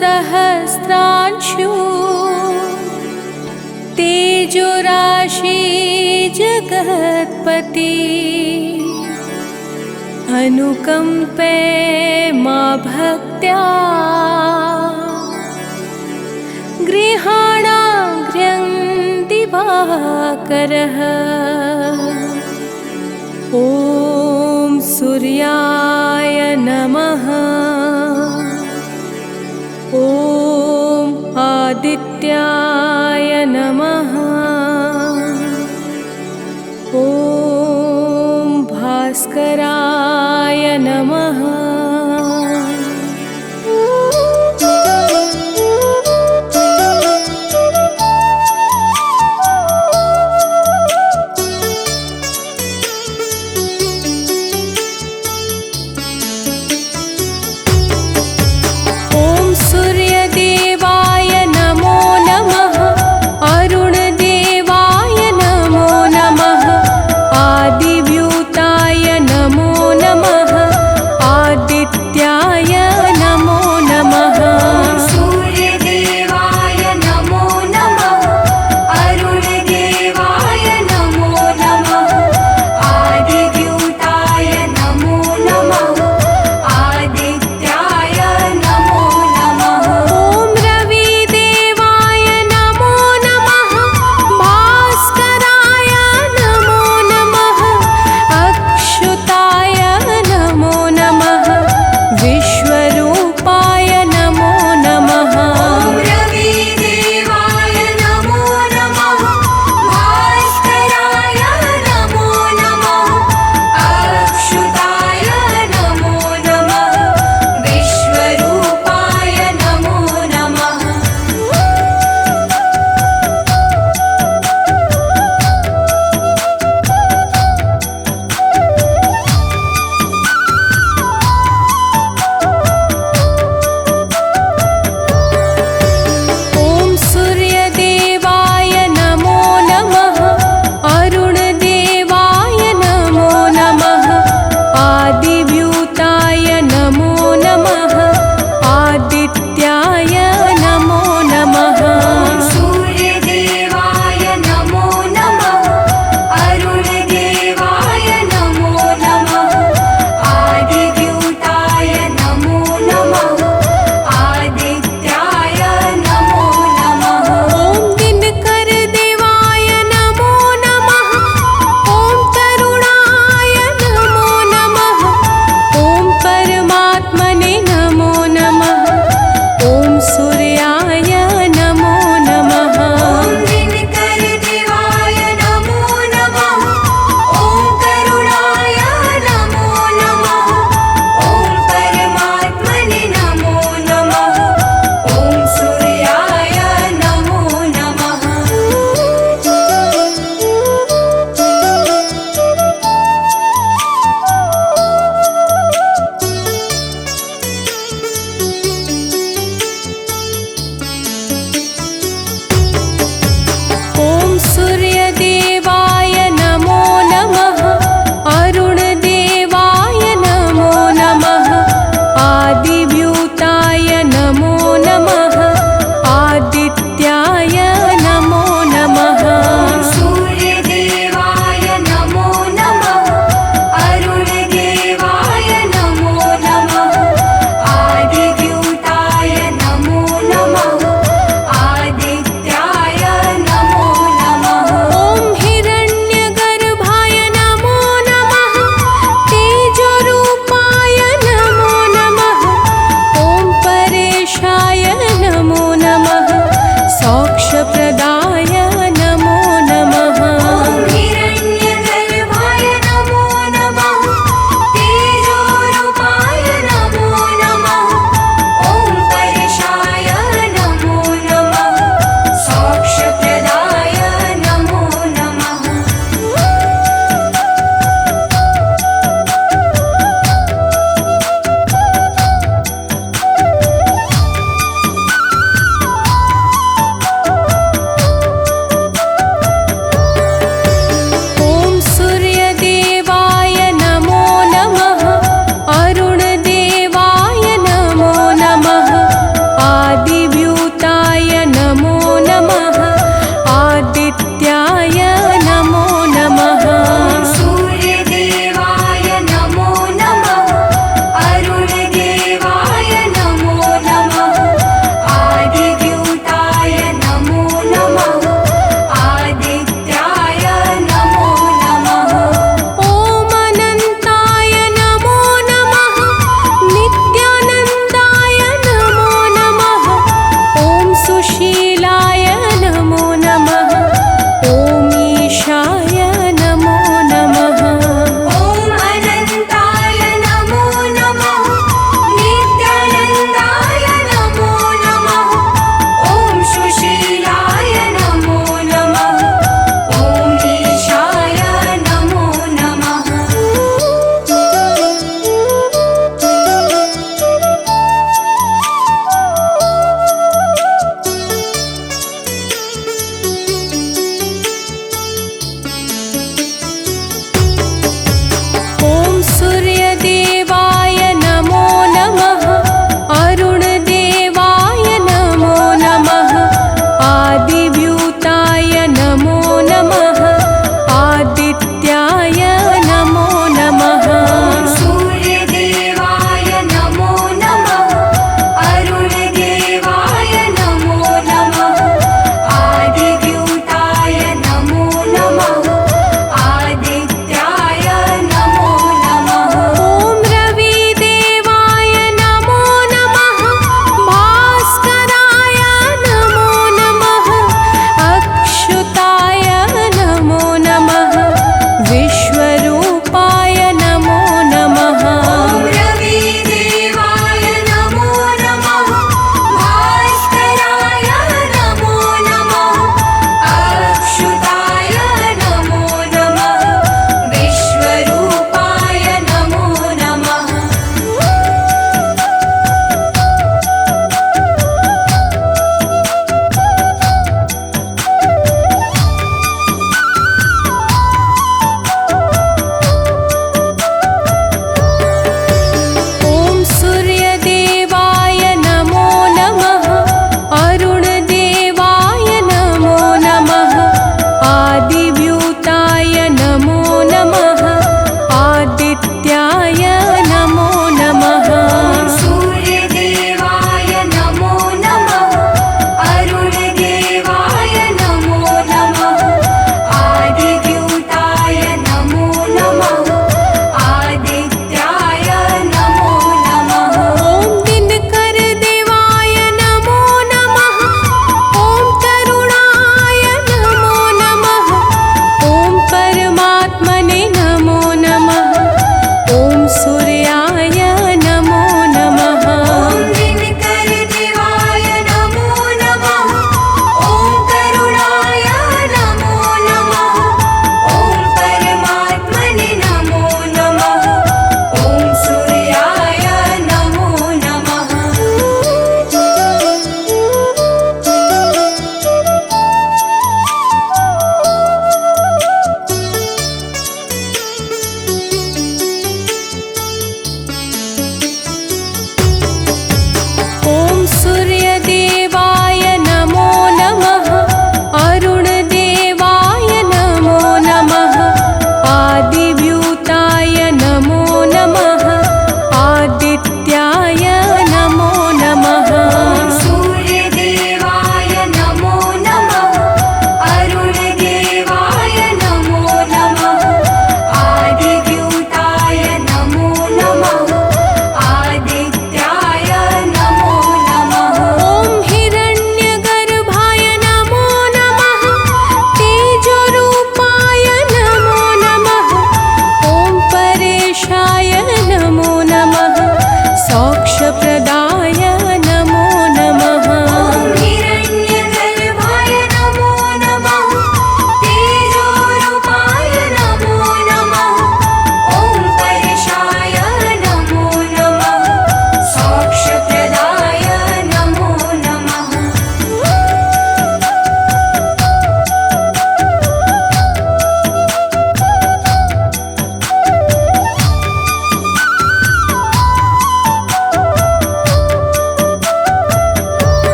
सहस्रांशु तेजोराशि जगत्पति अनुकंपे मा भक्त्या गृहाणाग्र्यं दिवाकरः। ॐ सूर्याय नमः। ॐ आदित्याय नमः। ॐ भास्कराय नमः।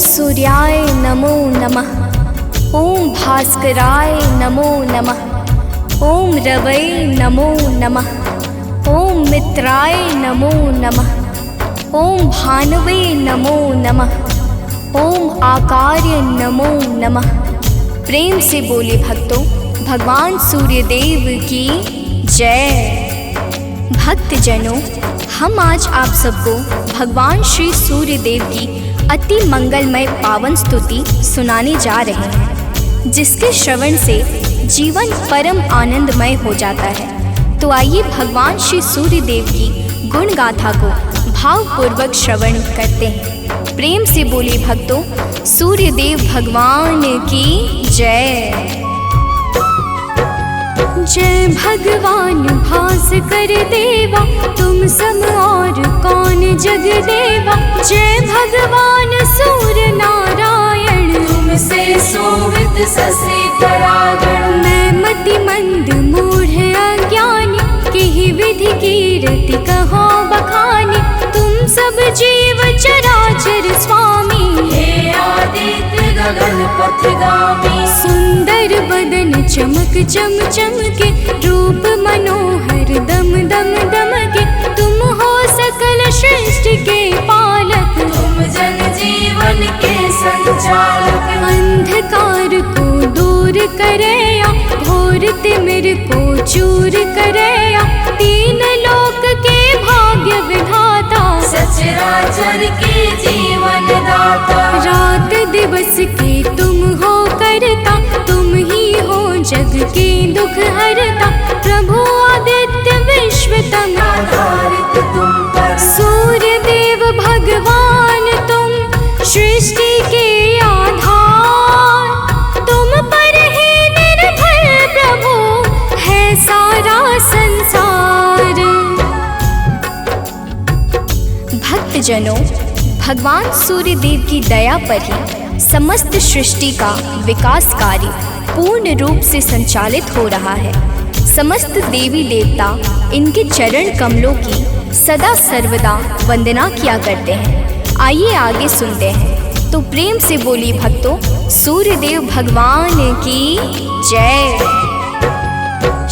सूर्याय नमो नमः। ओम भास्कराय नमो नमः। ओम रवै नमो नमः। ओम मित्राय नमो नमः। ओम भानवे नमो नमः। ओम आकार्य नमो नमः। प्रेम से बोले भक्तों, भगवान सूर्यदेव की जय। भक्तजनों, हम आज आप सबको भगवान श्री सूर्यदेव की अति मंगलमय पावन स्तुति सुनाने जा रहे हैं, जिसके श्रवण से जीवन परम आनंदमय हो जाता है। तो आइए भगवान श्री सूर्यदेव की गुण गाथा को भावपूर्वक श्रवण करते हैं। प्रेम से बोले भक्तों, सूर्यदेव भगवान की जय। जय भगवान भास्कर देवा, तुम सम और कौन जग देवा। जय भगवान सूर्य नारायण, तुमसे सोवित ससे करागण। मैं मति मंद मूढ़ अज्ञानी, किहि विधि कीरति कहो बखानी। तुम सब जीव चराचर स्वामी, हे आदित्य गगन पथगामी। सुंदर बदन चमक चम चमके, रूप मनोहर दम दम दमके। तुम हो सकल सृष्टि के पालक, तुम जन जीवन के संचालक। अंधकार को दूर करया, घोर तिमिर को चूर करया। तीन लोक के भाग्य विधाता, सचराचर के जीवन दाता। रात दिवस के तुम हो करता, तुम ही हो जग के दुख हरता। प्रभु आदित्य विश्वतम, आधारित तुम पर। सूर्य देव भगवान तुम, सृष्टि के आधार। तुम पर ही निर्भर प्रभु है सारा संसार। भक्तजनों, भगवान सूर्यदेव की दया पर ही समस्त सृष्टि का विकास कार्य पूर्ण रूप से संचालित हो रहा है। समस्त देवी देवता इनके चरण कमलों की सदा सर्वदा वंदना किया करते हैं। आइए आगे सुनते हैं। तो प्रेम से बोली भक्तों, सूर्यदेव भगवान की जय।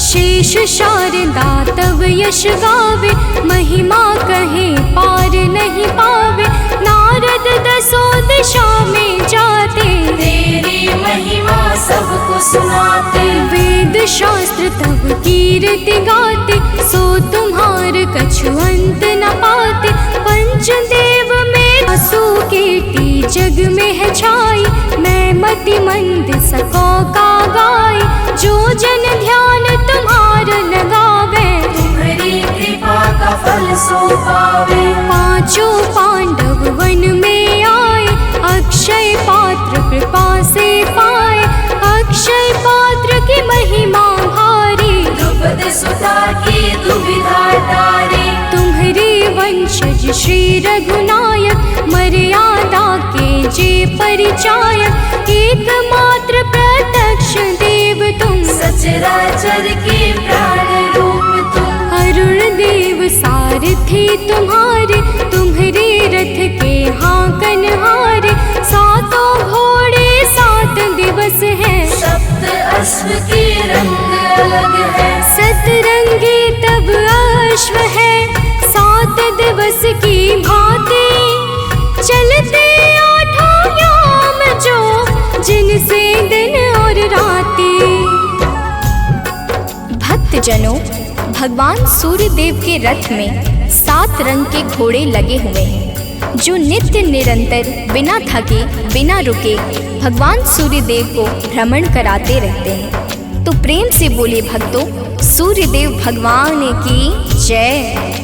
शेष शारदा तव यश गावे, महिमा कहे पार नहीं पावे। नारद दसों दिशा में जाते, तेरी महिमा सबको सुनाते। वेद शास्त्र तब कीर्ति गाते, सो तुम्हार कछु अंत न पाते। पंचदेव में असु कीर्ति जग में है छाई, मैं मति मंद सको का गाय। जो जन ध्यान तुम्हार लगावे, तुम्हारी कृपा का फल सो पावे। पांचों पांडव वन में आए, अक्षय पात्र कृपा से पाए। अक्षय पात्र की महिमा भारी, द्रुपद सुता की दुविधा टारे। तुम्हारे वंशज श्री रघुनायक, मर्यादा के जे परिचायक। एकमात्र प्रत्यक्ष देव तुम, सचराचर के प्राण रूप तुम। अरुण देव सारथी तुम्हारे, तुम्हारे रथ के हाकन हारे। सातों घोड़े 7 दिवस है, सप्त अश्व के रंग अलग है। सतरंगी तब अश्व है, 7 दिवस की भांति। चलते 8 याम जो, जिनसे दिन और राती। भक्तजनों, भगवान सूर्यदेव के रथ में 7 रंग के घोड़े लगे हुए हैं, जो नित्य निरंतर बिना थके बिना रुके भगवान सूर्यदेव को भ्रमण कराते रहते हैं। तो प्रेम से बोले भक्तों, सूर्यदेव भगवान की जय।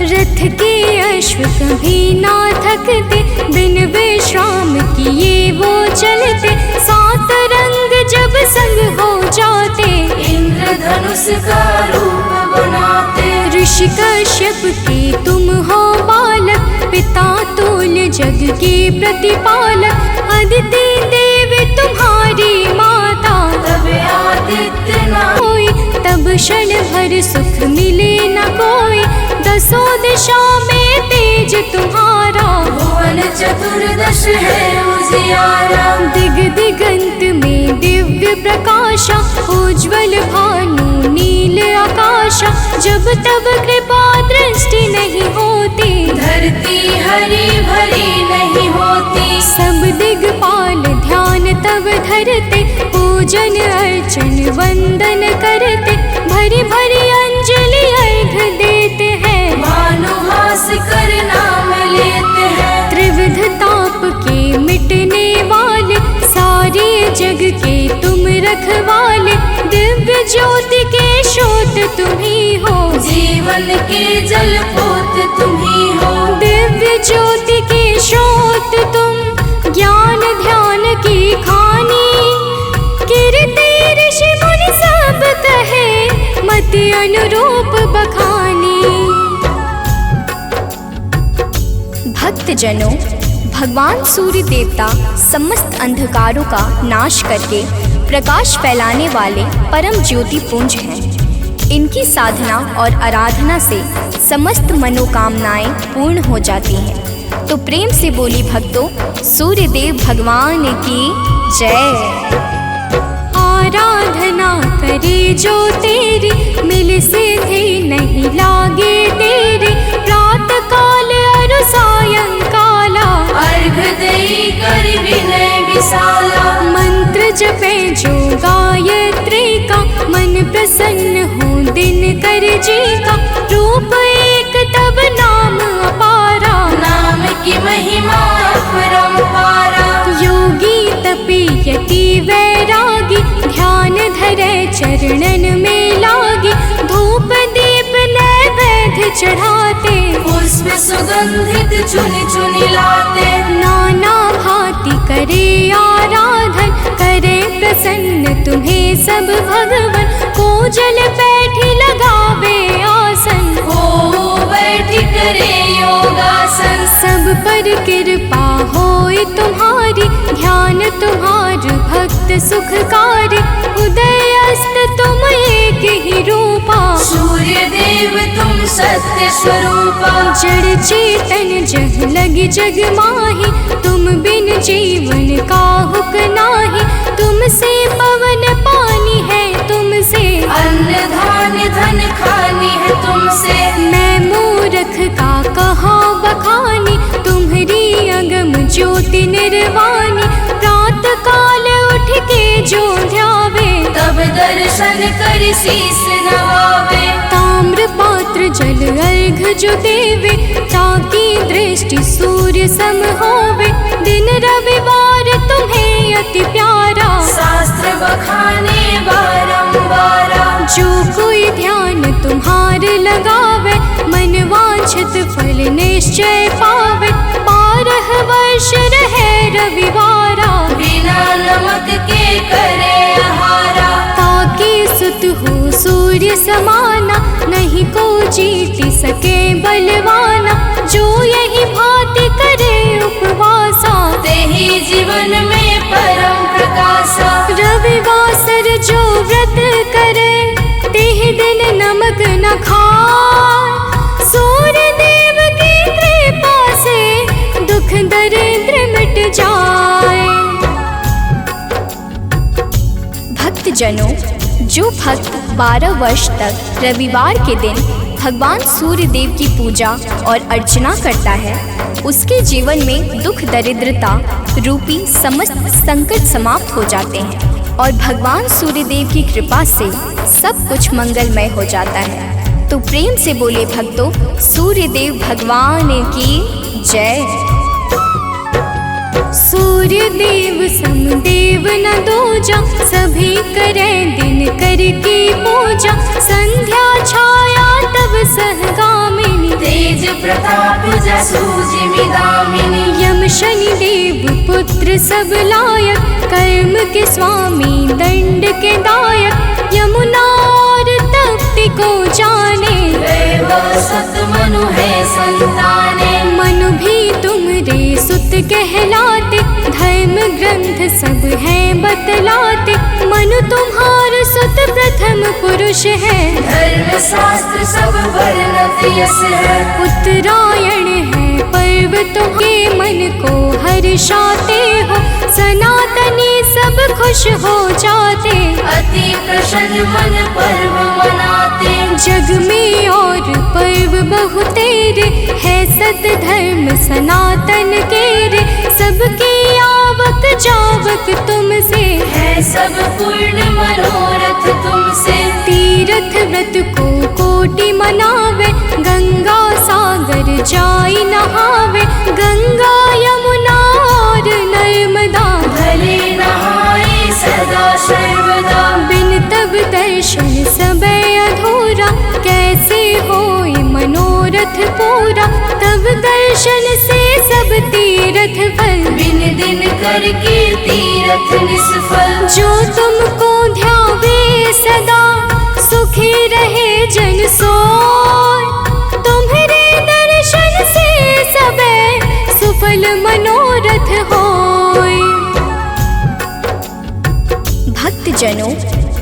रथ के अश्व कभी ना थकते, बिन विश्राम किए वो चलते। 7 रंग जब संग हो जाते, इंद्रधनुष का रूप बनाते। ऋषि कश्यप के तुम हो बालक, पिता तुल जग के प्रतिपालक। अदिति देव तुम्हारी माता, तब आदित्य ना कोई तब क्षण भर सुख मिले न कोई। 10 दिशा में तेज तुम्हारा, भुवन चतुर्दश है उजियारा। दिग दिगंत में दिव्य प्रकाशा, उज्ज्वल भानु नील आकाशा। जब तब कृपा दृष्टि नहीं होती, धरती हरी भरी नहीं होती। सब दिगपाल ध्यान तब धरते, पूजन अर्चन वंदन करते। भरी भरी अंजलि अर्घ देते हैं, भानुहास कर नाम लेते हैं। त्रिविध ताप के मिटने वाले, सारे जग के तुम रखवाले। दिव्य ज्योति के स्रोत तुम ही हो, जीवन के जल पोत तुम ही हो। दिव्य ज्योति के स्रोत तुम, ज्ञान ध्यान की खानी। कीर्ति ऋषि मुनि सब कहे, मति अनुरूप बखानी। भक्तजनों, भगवान सूर्य देवता समस्त अंधकारों का नाश करके प्रकाश फैलाने वाले परम ज्योति पुंज हैं। इनकी साधना और आराधना से समस्त मनोकामनाएं पूर्ण हो जाती हैं। तो प्रेम से बोली भक्तों, सूर्य देव भगवान की जय। आराधना करे जो तेरी, मिल सिद्धि नहीं लागे तेरी। प्रातः काल और सायंकाला, अर्घ देई कर विनय विशाला। मंत्र जपे जो गायत्री का, मन प्रसन्न हो दिन कर जी का। रूप एक तब नाम अपारा, नाम की महिमा अपरंपारा। योगी तपी यति वैरागी, ध्यान धरे चरणन में लागी। धूप दीप नैवेद्य चढ़ाते, पुष्प सुगंधित चुनि चुनि लाते। नाना भांति करे आराधन, करे प्रसन्न तुम्हें सब भगवन। को जल बैठी लगावे आसन, हो बैठी करे योगासन। सब पर कृपा होए तुम्हारी, ध्यान तुम्हार भक्त सुखकारी। उदय अस्त तुम एक ही रूपा, सूर्य देव तुम सत्य स्वरूपा। जड़ चेतन जग लगी जग माही, तुम बिन जीवन काहुक नाही। तुमसे पवन पानी है, तुमसे अन्न धान्य धन खानी है तुमसे। मैं मूर्ख का कहाँ बखानी, तुम्हारी अगम ज्योति निर्वाणी। प्रातः काल उठ के जो ध्यावे, तब दर्शन कर शीस नवावे। ताम्र पात्र जल अर्घ जो देवे, ताकि दृष्टि सूर्य सम होवे। दिन रविवार तुम्हें अति प्यारा, शास्त्र बखाने बारंबारा। जो कोई ध्यान तुम्हार लगावे, मन वांछित फल निश्चय पावे। 12 वर्ष रहे रविवारा, बिना नमक के करे आहारा। ताकि सुत हो सूर्य समाना, नहीं को जीत सके बलवाना। जो यही भांति करे उपवासा, तेहि जीवन में परम प्रकाशा। रविवासर जो व्रत करे, तेहि दिन नमक न खाए। सूर्य देव की कृपा से दुख दरिद्र मिट जाए। भक्तजनों, जो भक्त 12 वर्ष तक रविवार के दिन भगवान सूर्य देव की पूजा और अर्चना करता है, उसके जीवन में दुख दरिद्रता रूपी समस्त संकट समाप्त हो जाते हैं और भगवान सूर्य देव की कृपा से सब कुछ मंगलमय हो जाता है। तो प्रेम से बोले भक्तों, सूर्य देव भगवान की जय। सूर्य देव समदेव न दूजा, सभी करें दिन कर की पूजा। संध्या छाया तब सहगामिनी, तेज प्रताप जसु जिमिदामिनी। यम शनि देव पुत्र सब लायक, कर्म के स्वामी दंड के दायक। यमुना और तप्ति को जाने, सत मनु है संताने। मनु भी तुमरे सुत कहलाते। धर्म धर्म ग्रंथ सब हैं बतलाते, मनु तुम्हार सुत प्रथम पुरुष है। धर्म शास्त्र सब वर्णत यस है। उत्तरायण है पर्व तुम्हारे मन को हर्षाते हो, सनातनी सब खुश हो जाते। अति प्रसन्न मन पर्व मनाते। जग में और पर्व बहु तेरे, है सत धर्म सनातन के रे। सबके आवक जावक तुमसे, है सब पूर्ण मनोरथ तुमसे। तीर्थ व्रत को कोटि मनावे, गंगा सागर जाई नहावे। गंगा यमुना और नर्मदा, भले नहाए सदा सर्वदा। बिन तब दर्शन सबे अधूरा, कैसे होए मनोरथ पूरा। तब दर्शन से सब तीर्थ फल, बिन दिन करके तीरथ निष्फल। जो तुमको ध्यावे सदा, सुखी रहे जन सोय। तुम्हारे दर्शन से सबे सुफल मनोरथ होय। भक्तजनों,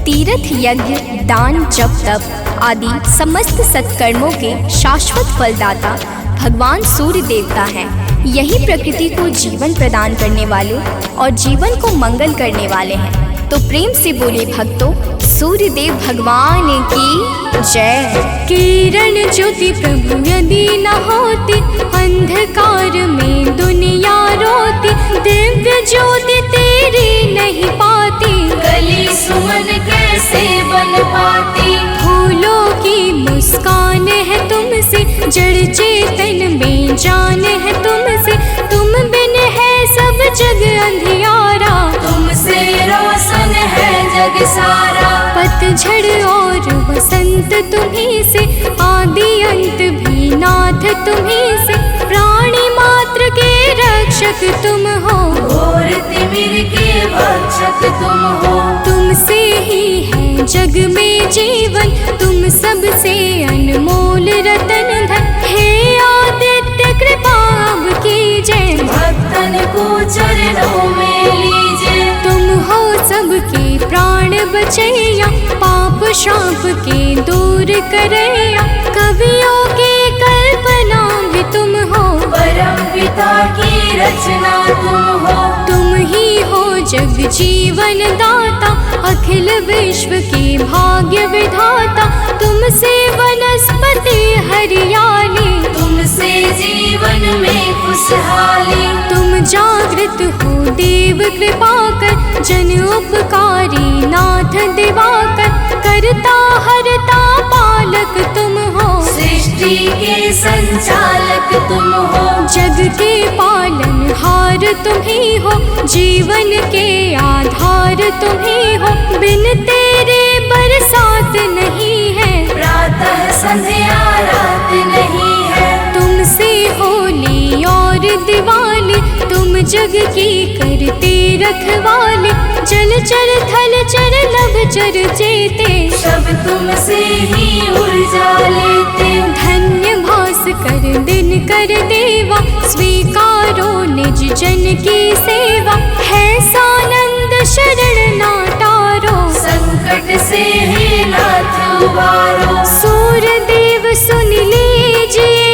तीर्थ यज्ञ दान जप तप आदि समस्त सत्कर्मों के शाश्वत फलदाता भगवान सूर्य देवता हैं। यही प्रकृति को जीवन प्रदान करने वाले और जीवन को मंगल करने वाले हैं। तो प्रेम से बोले भक्तों, सूर्य देव भगवान की जय। किरण ज्योति प्रभु यदि न होती, अंधकार में दुनिया रोती। दिव्य ज्योति तेरी नहीं पाती, कली सुमन कैसे बन पाती। फूलों की मुस्कान है तुमसे, जड़ चेतन में जान है तुमसे। तुम बिन है सब जग अंधियारा, तुमसे रोशन है जग सारा। पतझड़ और बसंत तुम्हीं से, आदि अंत भी नाथ तुम्हीं से। प्राणी मात्र के रक्षक तुम हो, घोर तिमिर के भक्षक तुम हो। तुमसे ही है जग में जीवन, तुम सबसे अनमोल रतन धन। हे आदित्य कृपा अब कीजय, भक्तन को चरणों में लीजिए। तुम हो सबके प्राण बचैया, पाप शाप के दूर करैया। कवियों की कल्पना भी तुम हो, परम पिता की रचना तुम हो। तुम ही हो जग जीवन दाता, अखिल विश्व के भाग्य विधाता। तुमसे वनस्पति हरियाली, तुमसे जीवन में खुशहाली। तुम जागृत हो देव कृपा कर, जन उपकारी नाथ दिवाकर। करता हरता पालक तुम हो, सृष्टि के संचालक तुम हो। जग के पालन हार तुम ही हो, जीवन के आधार तुम ही हो। बिन तेरे बरसात नहीं है, प्रातः संध्या रात नहीं है। तुमसे होली और दिवाली, तुम जग की करते रखवाले। जल चर थल चर नभ चर चेते, सब तुमसे ही ऊर्जा लेते। धन्य भास कर दिन कर देवा, स्वीकारो निज जन की सेवा। है सानंद शरण ना टारो, संकट से हे नाथ उबारो। सूर्य देव सुन लीजिए,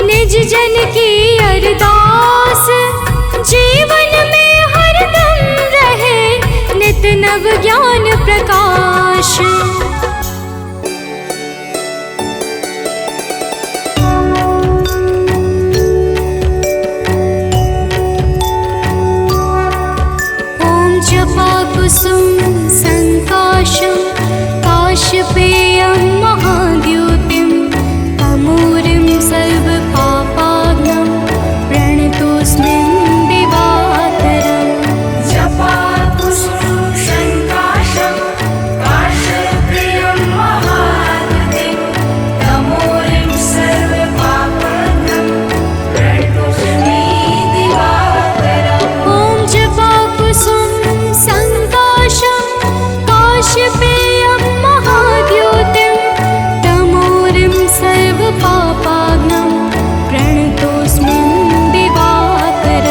निज जन की अरदास। जीवन में हरदम रहे नित नव ज्ञान प्रकाश। ओम जपा कुसुम संकाशं, काशपेयं महाद्युतिं। तमूरिं सर्वपापाग्नं, प्रणतोऽस्मि दिवाकरम्। जपा कुसुम संकाशं, काशप्रियं महाद्युतिं। तमोरिं सर्वपापाग्नं, प्रणतोऽस्मि दिवाकरम्। ओम जपा कुसुम संकाशं, काशपेयं महाद्युतिं। तमोरिं सर्वपापाग्नं, प्रणतोऽस्मि दिवाकरम्।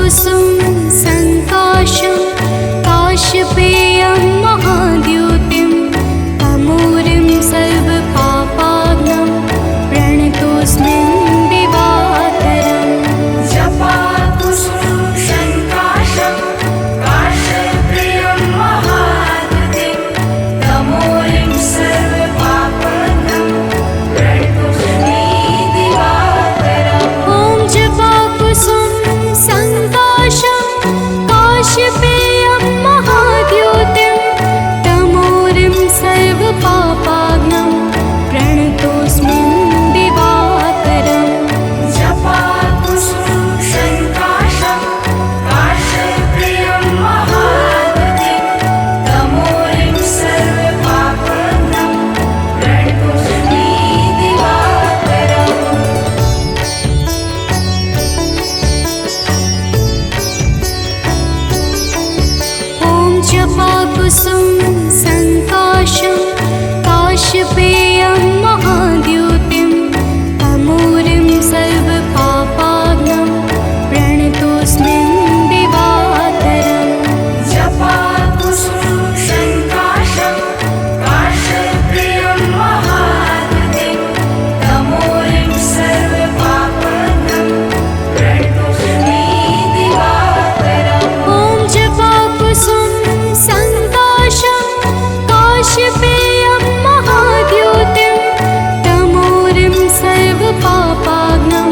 जपाकुसुम संकाशं काश्यपेयं महाद्युतिं तमूरिं सर्वपापाग्नं प्रणतोऽस्मिन् दिवाकरम्। जपाकुसुम संकाशं काश्यपेयं महाद्युतिं तमूरिं सर्वपापाग्नं प्रणतोऽस्मि दिवाकरम्। ॐ जपाकुसुम संकाशं काश्यपेयं महाद्युतिं तमूरिं सर्वपापाग्नं प्रणतोऽस्मिन् दिवाकरम्। जपाकुसुम संकाशं काश्यपेयं महाद्युतिं तमूरिं सर्वपापाग्नं प्रणतोऽस्मि दिवाकरम्। ॐ जपाकुसुम संकाशं काश्यपेयं महाद्युतिं तमूरिं सर्वपापाग्नं प्रणतोऽस्मिन् दिवाकरम्। जपाकुसुम संकाशं काश्यपेयं महाद्युतिं तमूरिं सर्वपापाग्नं प्रणतोऽस्मि दिवाकरम्। ॐ जपाकुसुम संकाशं काश्यपेयं महाद्युतिं तमूरिं सर्वपापाग्नं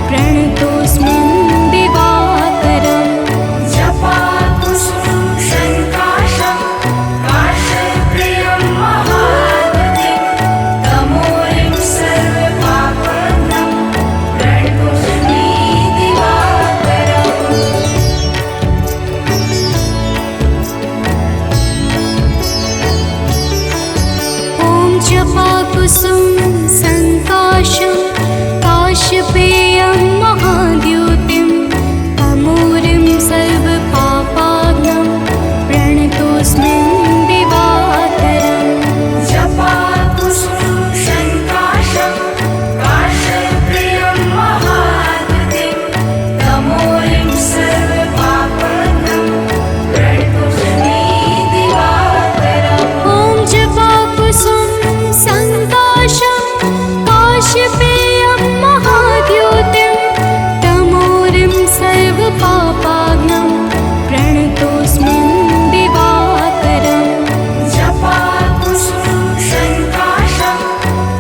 प्रणतोऽस्मिन् दिवाकरम्। जपाकुसुम संकाशं काश्यपेयं महाद्युतिं तमूरिं सर्वपापाग्नं प्रणतोऽस्मि दिवाकरम्। ॐ जपाकुसुम संकाशं काश्यपेयं महाद्युतिं तमूरिं सर्वपापाग्नं प्रणतोऽस्मिन् दिवाकरम्। जपाकुसुम संकाशं काश्यपेयं महाद्युतिं तमूरिं सर्वपापाग्नं प्रणतोऽस्मि दिवाकरम्। ॐ जपाकुसुम संकाशं काश्यपेयं महाद्युतिं तमूरिं सर्वपापाग्नं प्रणतोऽस्मिन् दिवाकरम्। जपाकुसुम संकाशं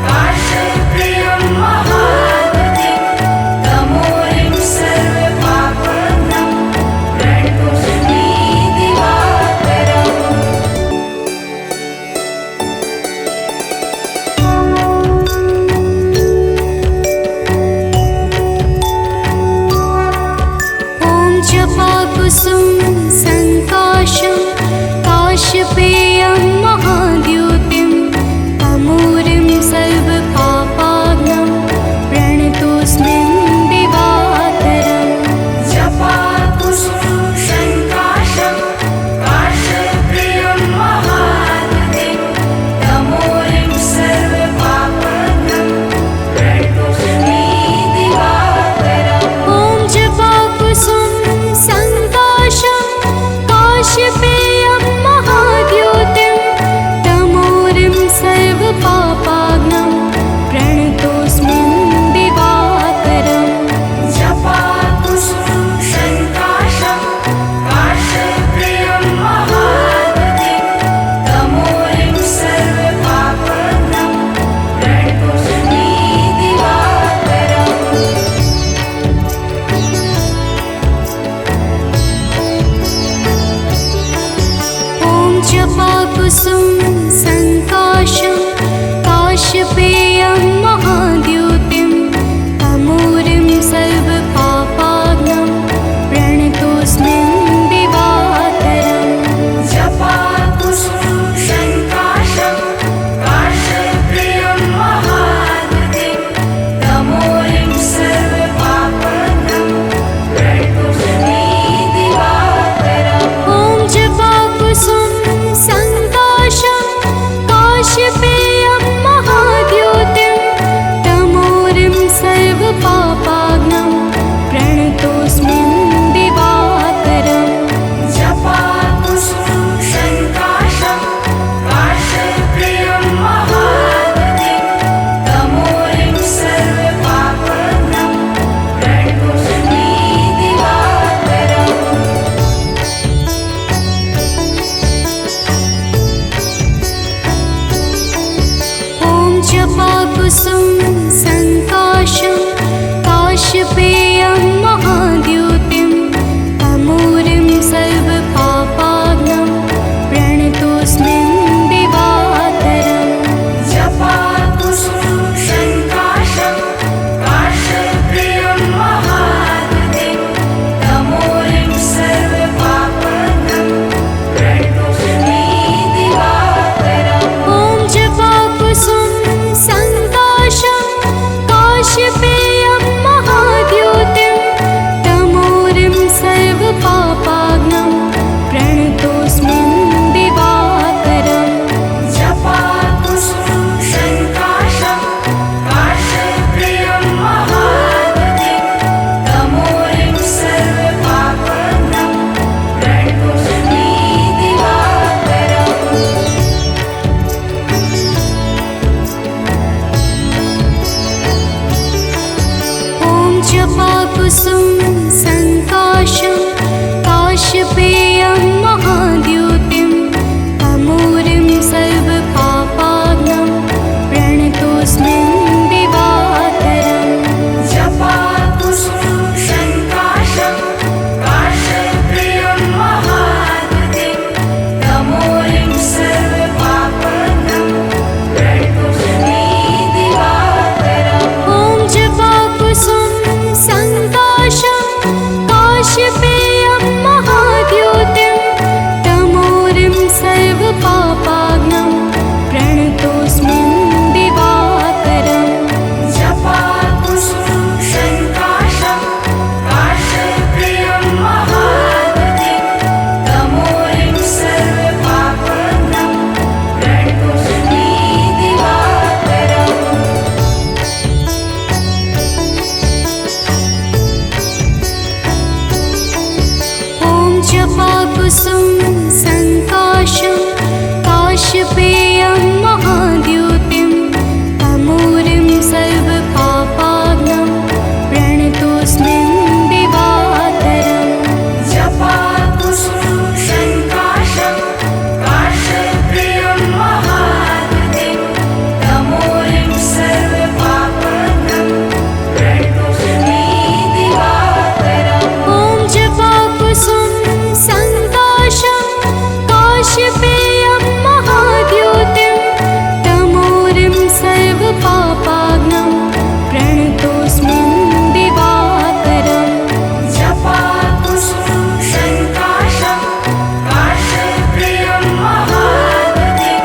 काश्यपेयं महाद्युतिं तमूरिं सर्वपापाग्नं प्रणतोऽस्मि दिवाकरम्। ॐ जपाकुसुम संकाशं काश्यपेयं महाद्युतिं तमूरिं सर्वपापाग्नं प्रणतोऽस्मिन् दिवाकरम्। जपाकुसुम संकाशं काश्यपेयं महाद्युतिं तमूरिं सर्वपापाग्नं प्रणतोऽस्मि दिवाकरम्। ॐ जपाकुसुम संकाशं काश्यपेयं महाद्युतिं तमूरिं सर्वपापाग्नं प्रणतोऽस्मिन् दिवाकरम्। जपाकुसुम संकाशं काश्यपेयं महाद्युतिं तमूरिं सर्वपापाग्नं प्रणतोऽस्मि दिवाकरम्। ॐ जपाकुसुम संकाशं काश्यपेयं महाद्युतिं तमूरिं सर्वपापाग्नं प्रणतोऽस्मिन् दिवाकरम्। जपाकुसुम संकाशं काश्यपेयं महाद्युतिं तमूरिं सर्वपापाग्नं प्रणतोऽस्मि दिवाकरम्। ॐ जपाकुसुम संकाशं कुसुम संकाशं काशपेयं महाद्युतिं तमूरिं सर्वपापाग्नं प्रणतोऽस्मिन् दिवाकरम् जपा कुसुम संकाशं काशप्रियं महाद्युतिं तमोरिं सर्वपापहरं प्रणतोऽस्मि दिवाकरम्। ॐ जपा कुसुम संकाशं काशपेयं महाद्युतिं तमोरिं सर्वपापाग्नं प्रणतोऽस्मिन् दिवाकरम् जपा कुसुम संकाशं काशप्रियं महाद्युतिं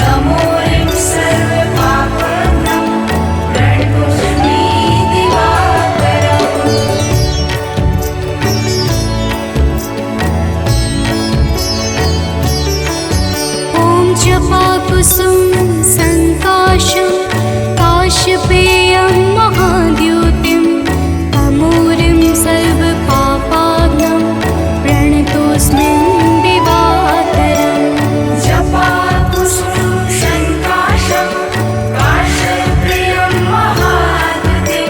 तमोरिं सर्वपापहरं प्रणतोऽस्मि दिवाकरम्। ॐ जपा कुसुम संकाशं काशपेयं महाद्युतिं तमोरिं सर्वपापाग्नं प्रणतोऽस्मिन् दिवाकरम् जपा कुसुम संकाशं काशप्रियं महाद्युतिं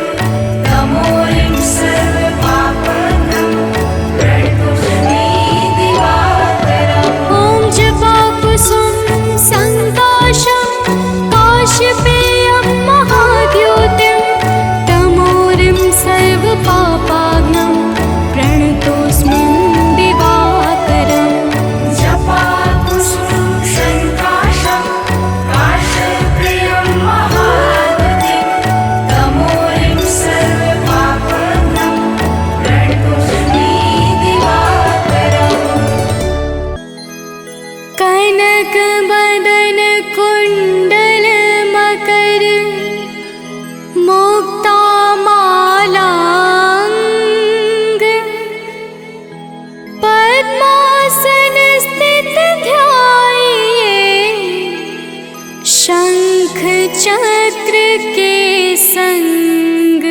तमोरिं सर्वपापहरं प्रणतोऽस्मि दिवाकरम्। ॐ जपा कुसुम संकाशं काशपेयं महाद्युतिं तमोरिं सर्वपापाग्नं प्रणतोऽस्मिन् दिवाकरम् जपा कुसुम संकाशं काशप्रियं महाद्युतिं तमोरिं सर्वपापहरं प्रणतोऽस्मि दिवाकरम्। कनक बदन कुंडल मकर मुक्ता मालांग पद्मासन स्थित ध्याये शंख चक्र के संग।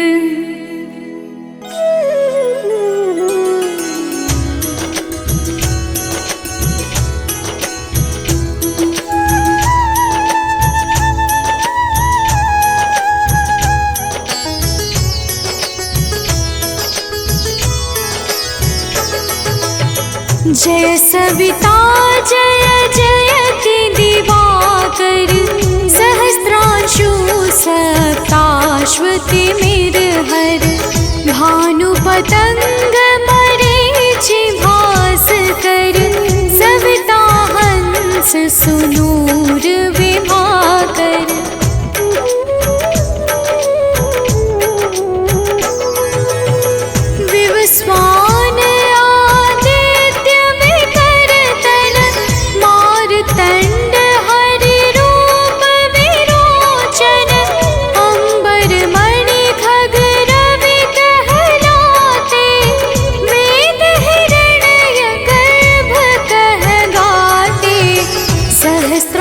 जय सविता जय जयति दिवाकर सहस्रांशु सप्ताश्वतिमिरहर भानुपतंग मरीचि भास्कर सविता हंस सुनूर विभाकर। विवस्वान आदित्य विकरतन मारतंड हरि रूप विरोचन अंबर मणि खग रवि कहलाते वेद हिरण्य गर्भ कह गाते सहस्र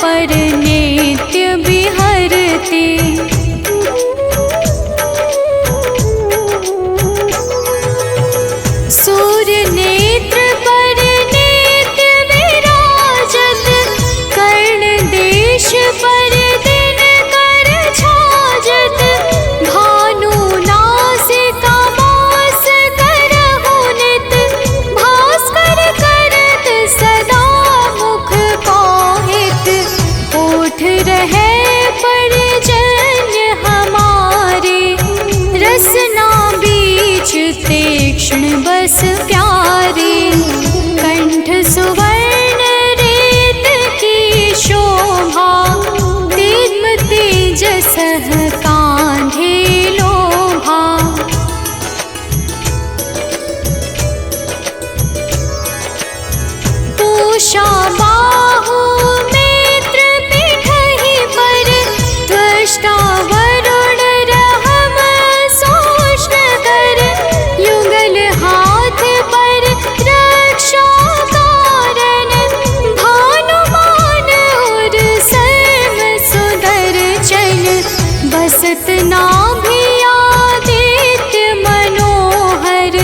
पर नित्य विहरते। सूर्य नेत्र पर नित्य विराजत, कर्ण देश पर दिन कर छाजत। भानु नासिका मास करहु नित, भास्कर करत सदा मुख पाहित। ओठ रहे पर्जन्य हमारे, रसना बीच तीक्ष्ण बस प्यारे। कंठ सुवर्ण रेत की शोभा, दिव्य तेजस कांधे लोभा। पूषा बाहु मित्र पिठहि पर, त्वष्टा वरुण रहम सोष्ण कर। युगल हाथ पर रक्षा कारण, भानुमान और सर्व सुधर चल। बसत नाभि आदित्य मनोहर,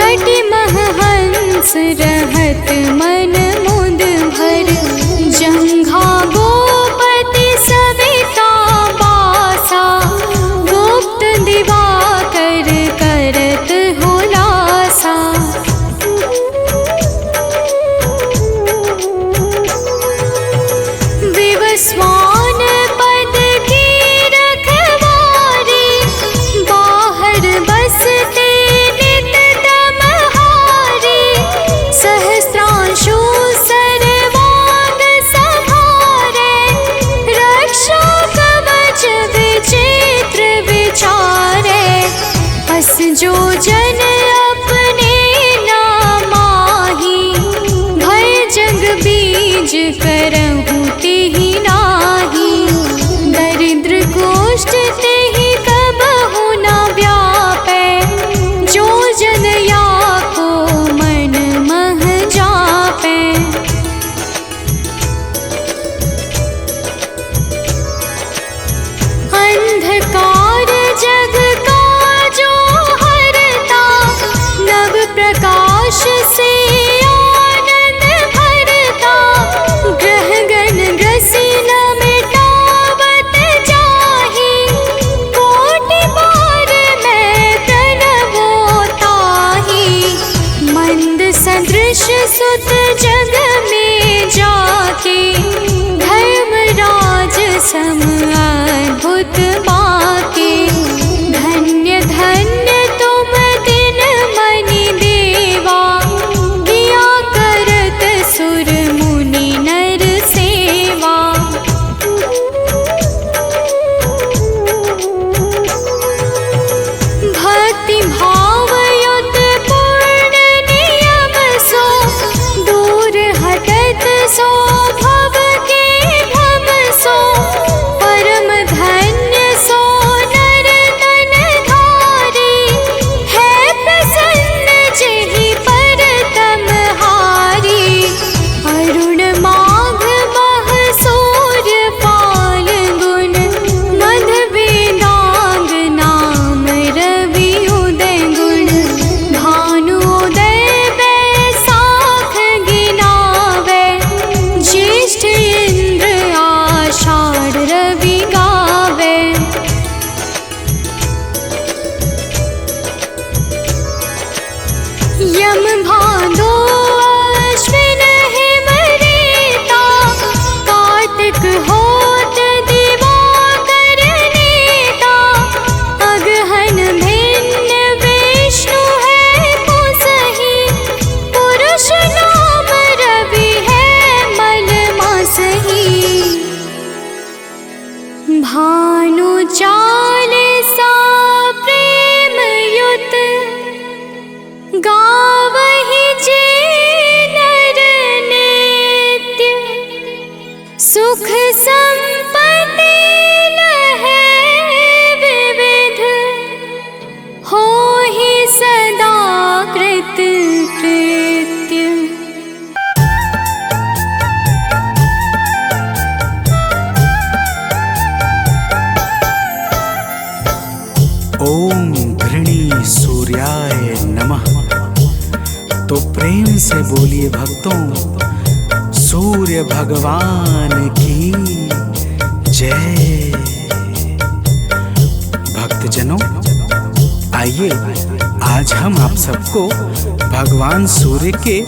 कटिमह हंस रहत मन मुद भर। जंघा गोपति सविता बासा, गुप्त दिवाकर करत हुलासा। विवस्वान पद की रखवारी, बाहर बसते नित तमहारी। सहस्त्रांशु सर्वांग संहारे, रक्षा कवच विचित्र विचारे। बस जो जन अपने नामाही, भय जग बीज करहु तेहि नाही। दरिद्र गोष्ठ तेहि कबहु न व्यापै, जो जन या को मन मह जापै। अंधकार जग का जो हरता, नव प्रकाश से आनंद भरता। ग्रह गण ग्रसी न मिटावत जाहि, कोटि बार मैं प्रणवो ताहि। मंद सदृश सुत जग में जाके, धर्मराज सम अद्भुत बाके। धन्य धन्य तुम दिन मनि देवा, किया करत सुर मुनि नर सेवा। भक्ति भाव युत पूर्ण नियम सो, दूर हटत सो भव के भव सो। पर ओम घृणी सूर्याय नमः। तो प्रेम से बोलिए भक्तों, सूर्य भगवान की जय। भक्तजनों, आइए आज हम आप सबको भगवान सूर्य के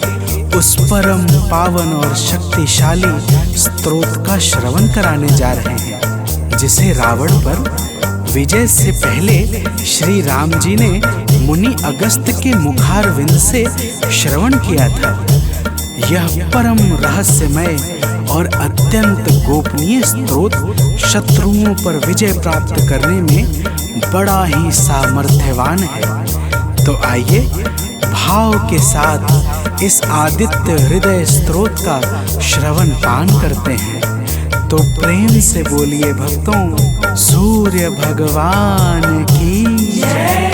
उस परम पावन और शक्तिशाली स्तोत्र का श्रवण कराने जा रहे हैं, जिसे रावण पर विजय से पहले श्री राम जी ने मुनि अगस्त्य के मुखारविंद से श्रवण किया था। यह परम रहस्यमय और अत्यंत गोपनीय स्तोत्र शत्रुओं पर विजय प्राप्त करने में बड़ा ही सामर्थ्यवान है। तो आइए भाव के साथ इस आदित्य हृदय स्तोत्र का श्रवण पान करते हैं। तो प्रेम से बोलिए भक्तों, सूर्य भगवान की जय।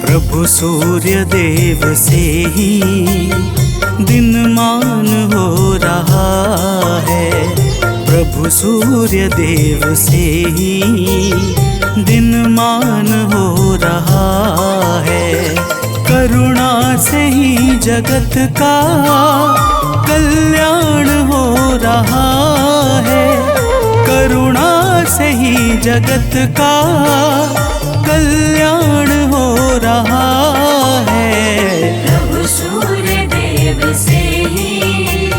प्रभु सूर्य देव से ही दिनमान हो रहा है। प्रभु सूर्य देव से ही दिनमान हो रहा है। करुणा से ही जगत का कल्याण हो रहा है। करुणा से ही जगत का कल्याण हो रहा है। प्रभु सूर्य देव से ही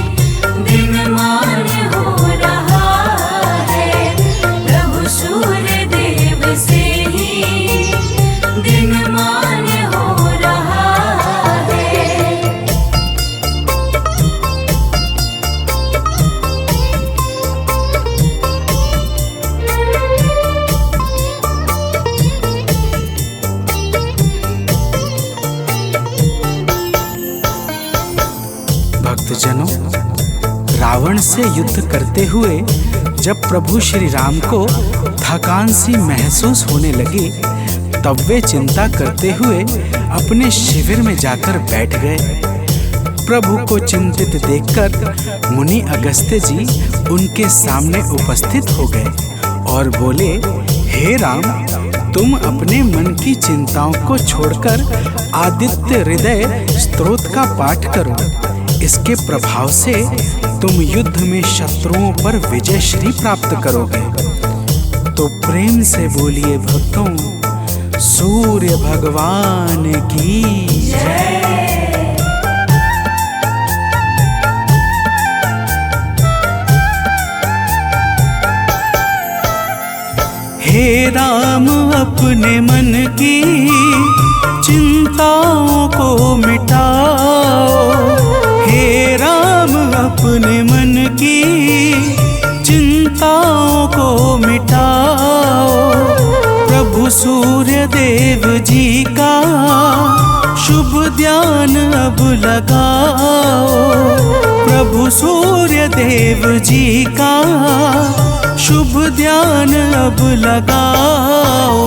दिनमान हो रहा है। प्रभु सूर्य देव से ही दिनमान हो रहा है। भक्तजनों, रावण से युद्ध करते हुए जब प्रभु श्री राम को थकान सी महसूस होने लगी, तब वे चिंता करते हुए अपने शिविर में जाकर बैठ गए। प्रभु को चिंतित देखकर मुनि अगस्त्य जी उनके सामने उपस्थित हो गए और बोले, हे राम, तुम अपने मन की चिंताओं को छोड़कर आदित्य हृदय स्तोत्र का पाठ करो। इसके प्रभाव से तुम युद्ध में शत्रुओं पर विजय श्री प्राप्त करोगे। तो प्रेम से बोलिए भक्तों, सूर्य भगवान की जय। हे राम, अपने मन की चिंताओं को मिटाओ। हे राम, अपने मन की चिंताओं को मिटाओ। प्रभु सूर्य देव जी का शुभ ध्यान अब लगाओ। प्रभु सूर्य देव जी का शुभ ध्यान अब लगाओ।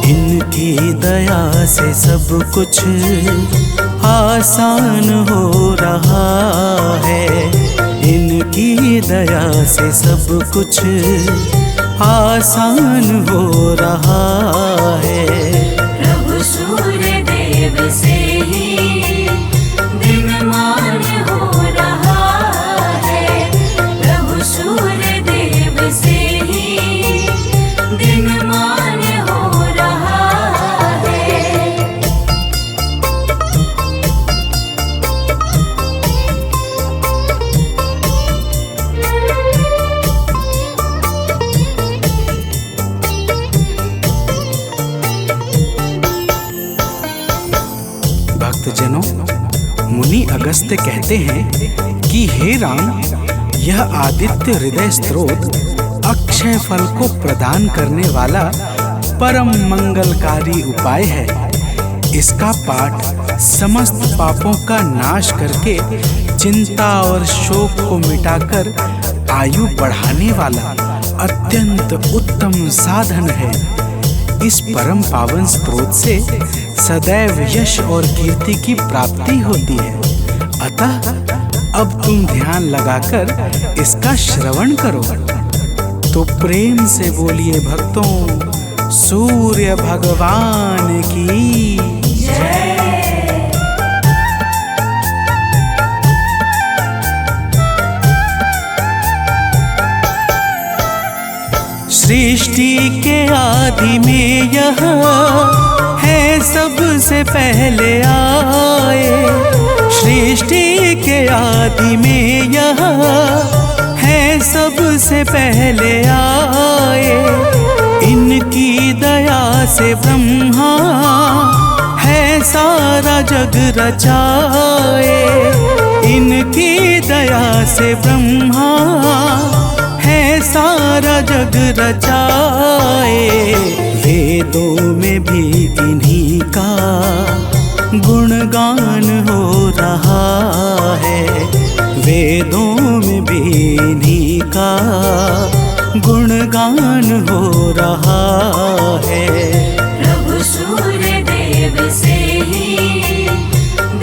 इनकी दया से सब कुछ आसान हो रहा है। इनकी दया से सब कुछ आसान हो रहा है। प्रभु सूर्य देव से ही दिनमान हो रहा है। प्रभु सूर्य देव से ही दिनमान हो रहा है। भक्तजनों, मुनि अगस्त्य कहते हैं कि हे राम, यह आदित्य हृदय स्तोत्र अक्षय फल को प्रदान करने वाला परम मंगलकारी उपाय है। इसका पाठ समस्त पापों का नाश करके चिंता और शोक को मिटाकर आयु बढ़ाने वाला अत्यंत उत्तम साधन है। इस परम पावन स्रोत से सदैव यश और कीर्ति की प्राप्ति होती है। अतः अब तुम ध्यान लगाकर इसका श्रवण करो। तो प्रेम से बोलिए भक्तों, सूर्य भगवान की जय। सृष्टि के आदि में यह है सबसे पहले आए। सृष्टि के आदि में यह है सबसे पहले आए। इनकी दया से ब्रह्मा है सारा जग रचाए। इनकी दया से ब्रह्मा है सारा जग रचाए। वेदों में भी इन्हीं का गुणगान हो रहा है। वेदों में भी इन्हीं का गुणगान हो रहा है। प्रभु सूर्य देव से ही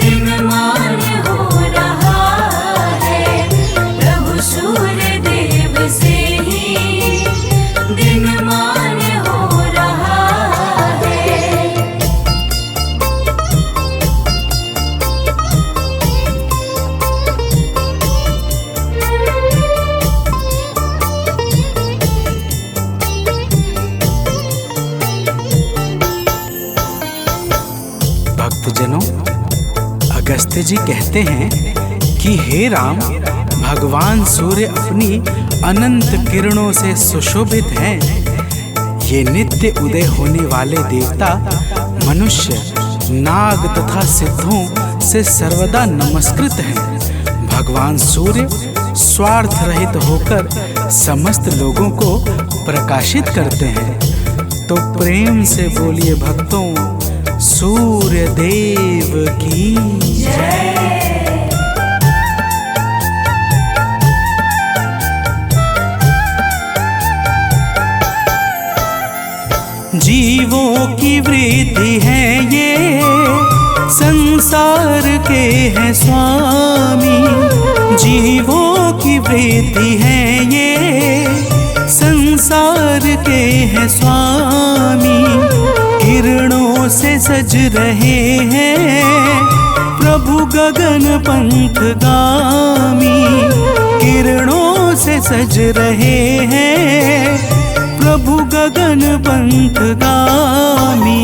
दिनमान हो रहा है। प्रभु सूर्य देव से ही दिनमान हो रहा है। भक्तजनों, अगस्त्य जी कहते हैं कि हे राम, भगवान सूर्य अपनी अनंत किरणों से सुशोभित हैं। ये नित्य उदय होने वाले देवता मनुष्य, नाग तथा सिद्धों से सर्वदा नमस्कृत हैं। भगवान सूर्य स्वार्थ रहित होकर समस्त लोगों को प्रकाशित करते हैं। तो प्रेम से बोलिए भक्तों, सूर्य देव की जय। जीवों की वृद्धि है ये, संसार के हैं स्वामी। जीवों की वृद्धि है ये, संसार के हैं स्वामी। किरणों से सज रहे हैं प्रभु गगन पंथगामी। किरणों से सज रहे हैं प्रभु गगन पंथगामी।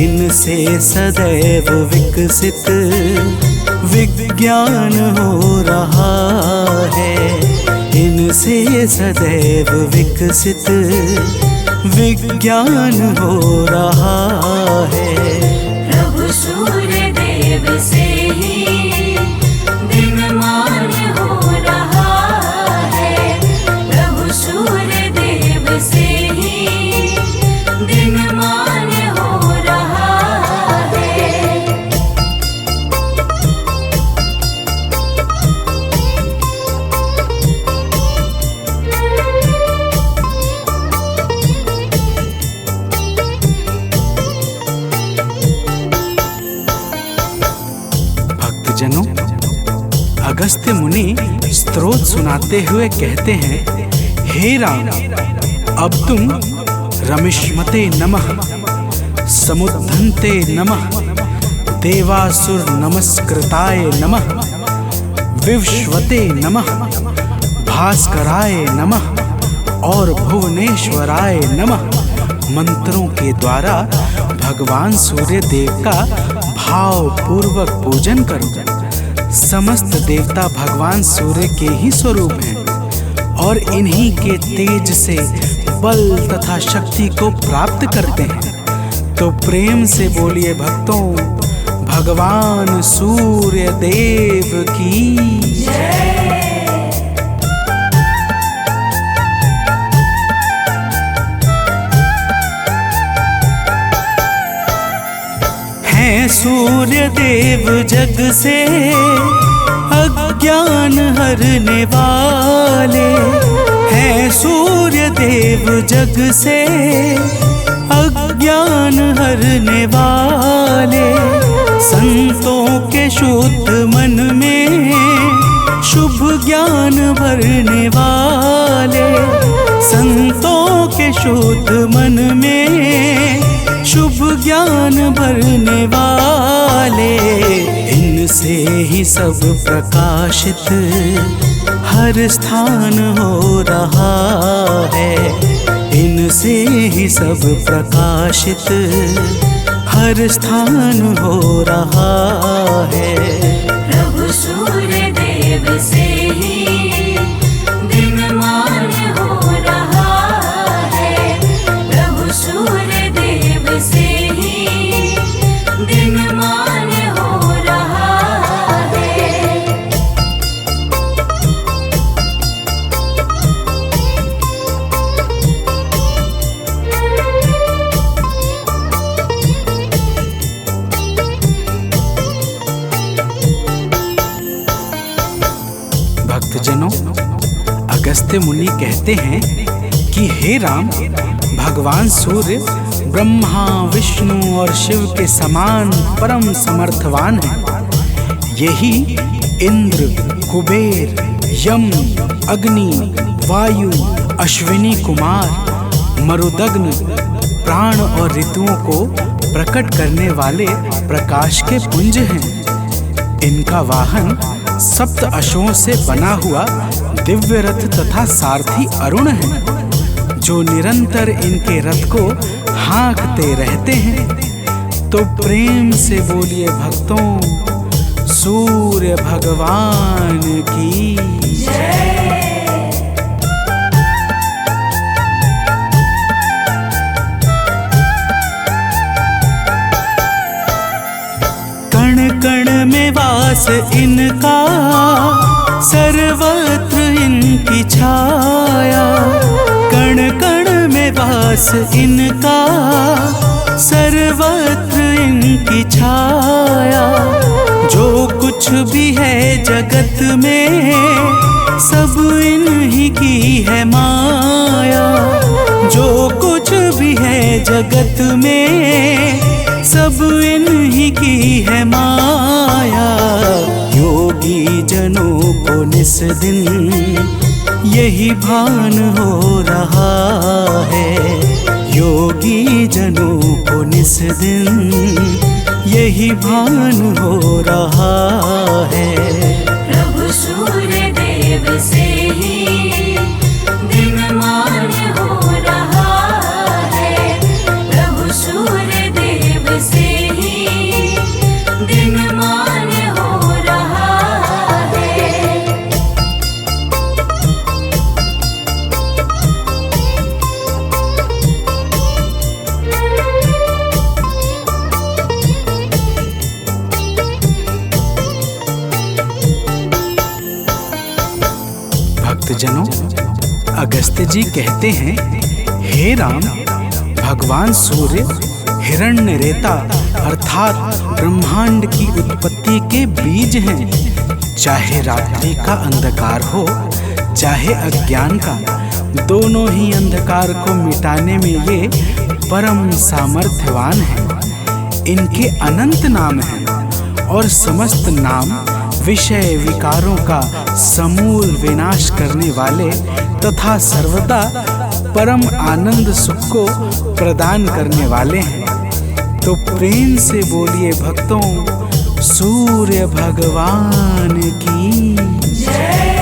इनसे सदैव विकसित विज्ञान हो रहा है। इनसे सदैव विकसित विज्ञान हो रहा है। प्रभु सूर्य देव से ही दिनमान हो रहा है। प्रभु सूर्य देव से ही दिनमान हो रहा है। भक्तजनों, अगस्त्य मुनि स्तोत्र सुनाते हुए कहते हैं, हे राम, अब तुम रमिष्मते नमः, समुद्धन्ते नमः, देवासुर नमस्कृताय नमः, विवस्वते नमः, भास्कराय नमः और भुवनेश्वराय नमः मंत्रों के द्वारा भगवान सूर्य देव का भाव पूर्वक पूजन करो। समस्त देवता भगवान सूर्य के ही स्वरूप हैं और इन्हीं के तेज से बल तथा शक्ति को प्राप्त करते हैं। तो प्रेम से बोलिए भक्तों, भगवान सूर्य देव की जय। हैं सूर्य देव जग से अज्ञान हरने वाले। हैं सूर्य देव जग से अज्ञान हरने वाले। संतों के शुद्ध मन में शुभ ज्ञान भरने वाले, संतों के शुद्ध मन में शुभ ज्ञान भरने वाले। इनसे ही सब प्रकाशित हर स्थान हो रहा है, इनसे ही सब प्रकाशित हर स्थान हो रहा है। प्रभु सूर्य देव से ही दिनमान हो रहा है, प्रभु सूर्य देव से ही दिनमान हो रहा है। भक्तजनों, अगस्त्य मुनि कहते हैं कि हे राम, भगवान सूर्य ब्रह्मा विष्णु और शिव के समान परम समर्थवान हैं। यही इंद्र, कुबेर, यम, अग्नि, वायु, अश्विनी कुमार, मरुदग्न, प्राण और ऋतुओं को प्रकट करने वाले प्रकाश के पुंज हैं। इनका वाहन सप्त अश्वों से बना हुआ दिव्य रथ तथा सारथी अरुण है, जो निरंतर इनके रथ को हाँकते रहते हैं। तो प्रेम से बोलिए भक्तों, सूर्य भगवान की जय। कण कण में वास इनका, सर्वत्र इनकी छाया। कण कण में वास इनका, सर्वत्र इनकी छाया। जो कुछ भी है जगत में, सब इन्हीं की है माया। जो कुछ भी है जगत में, सब इन्हीं की है माया। योगी जनों को निस दिन यही भान हो रहा है, योगी जनों को निस दिन यही भान हो रहा है। प्रभु सूर्य देव से ही दिनमान हो रहा है, प्रभु सूर्य देव से ही दिनमान हो रहा है। भक्तजनों, अगस्त्य जी कहते हैं, हे राम, भगवान सूर्य हिरण्यरेता अर्थात ब्रह्मांड की उत्पत्ति के बीज हैं। चाहे रात्रि का अंधकार हो, चाहे अज्ञान का, दोनों ही अंधकार को मिटाने में ये परम सामर्थ्यवान हैं। इनके अनंत नाम हैं और समस्त नाम विषय विकारों का समूल विनाश करने वाले तथा सर्वदा परम आनंद सुख को प्रदान करने वाले हैं। तो प्रेम से बोलिए भक्तों, सूर्य भगवान की जय।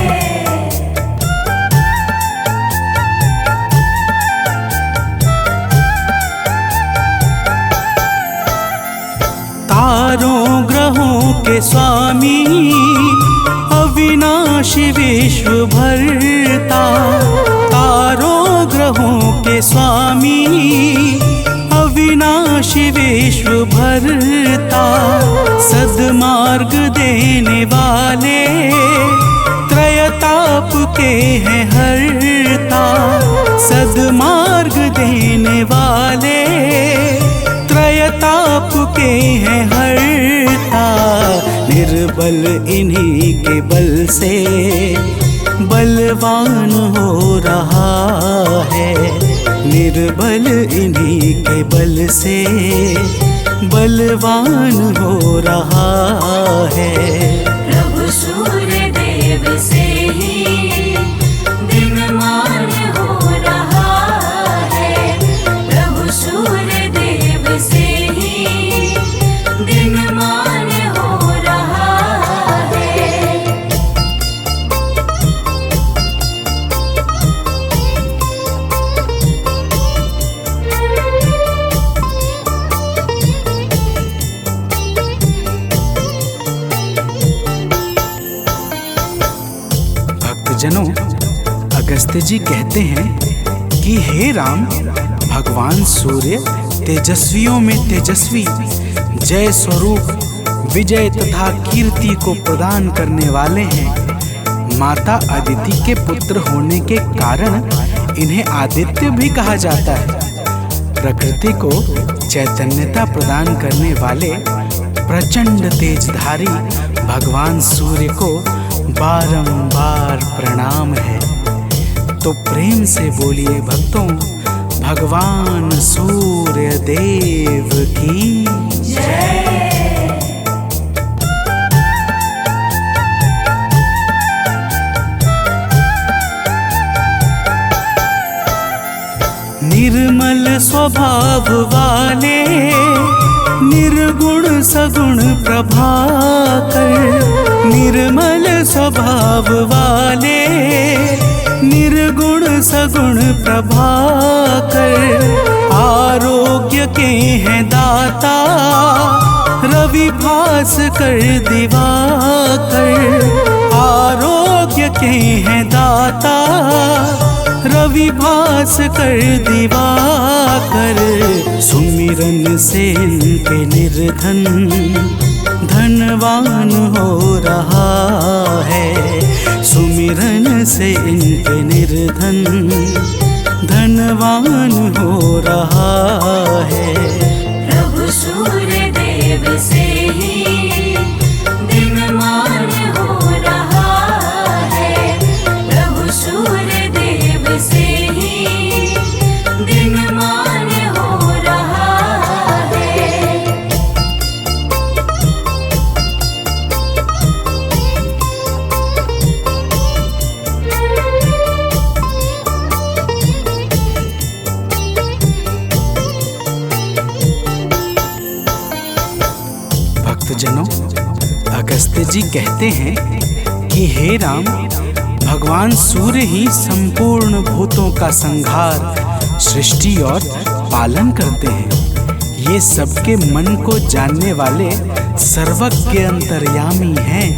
तारों ग्रहों के स्वामी, अविनाशी विश्व भरता। तारों ग्रहों के स्वामी, अविनाशी विश्व भरता। सद्मार्ग देने वाले, त्रयताप के हैं हरता। सद्मार्ग देने वाले, त्रयताप के हैं हरता। निर्बल इन्हीं के बल से बलवान हो रहा है। निर्बल इन्हीं के बल से बलवान हो रहा है। प्रभु सूर्य देव भक्तजनों, अगस्त्य जी कहते हैं कि हे राम, भगवान सूर्य तेजस्वियों में तेजस्वी, जय स्वरूप विजय तथा कीर्ति को प्रदान करने वाले हैं। माता अदिति के पुत्र होने के कारण इन्हें आदित्य भी कहा जाता है। प्रकृति को चैतन्यता प्रदान करने वाले प्रचंड तेजधारी भगवान सूर्य को बारंबार प्रणाम है। तो प्रेम से बोलिए भक्तों, भगवान सूर्य देव की जय। निर्मल स्वभाव वाले, निर्गुण सगुण प्रभाकर, निर्मल स्वभाव वाले, निर्गुण सगुण प्रभाकर, आरोग्य के हैं दाता, रवि भास्कर दिवाकर, आरोग्य के हैं दाता, रवि भास्कर दिवाकर। सुमिरन से इनके निर्धन धनवान हो रहा है, सुमिरन से इनके निर्धन धनवान हो रहा है। प्रभु सूर्य देव से ही दिनमान हो रहा है, प्रभु सूर्य देव से ही दिनमान हो रहा है। भक्तजनों, अगस्त्य जी कहते हैं कि हे राम, भगवान सूर्य ही संपूर्ण भूतों का संहार, सृष्टि और पालन करते हैं। ये सबके मन को जानने वाले सर्वज्ञ अंतर्यामी हैं।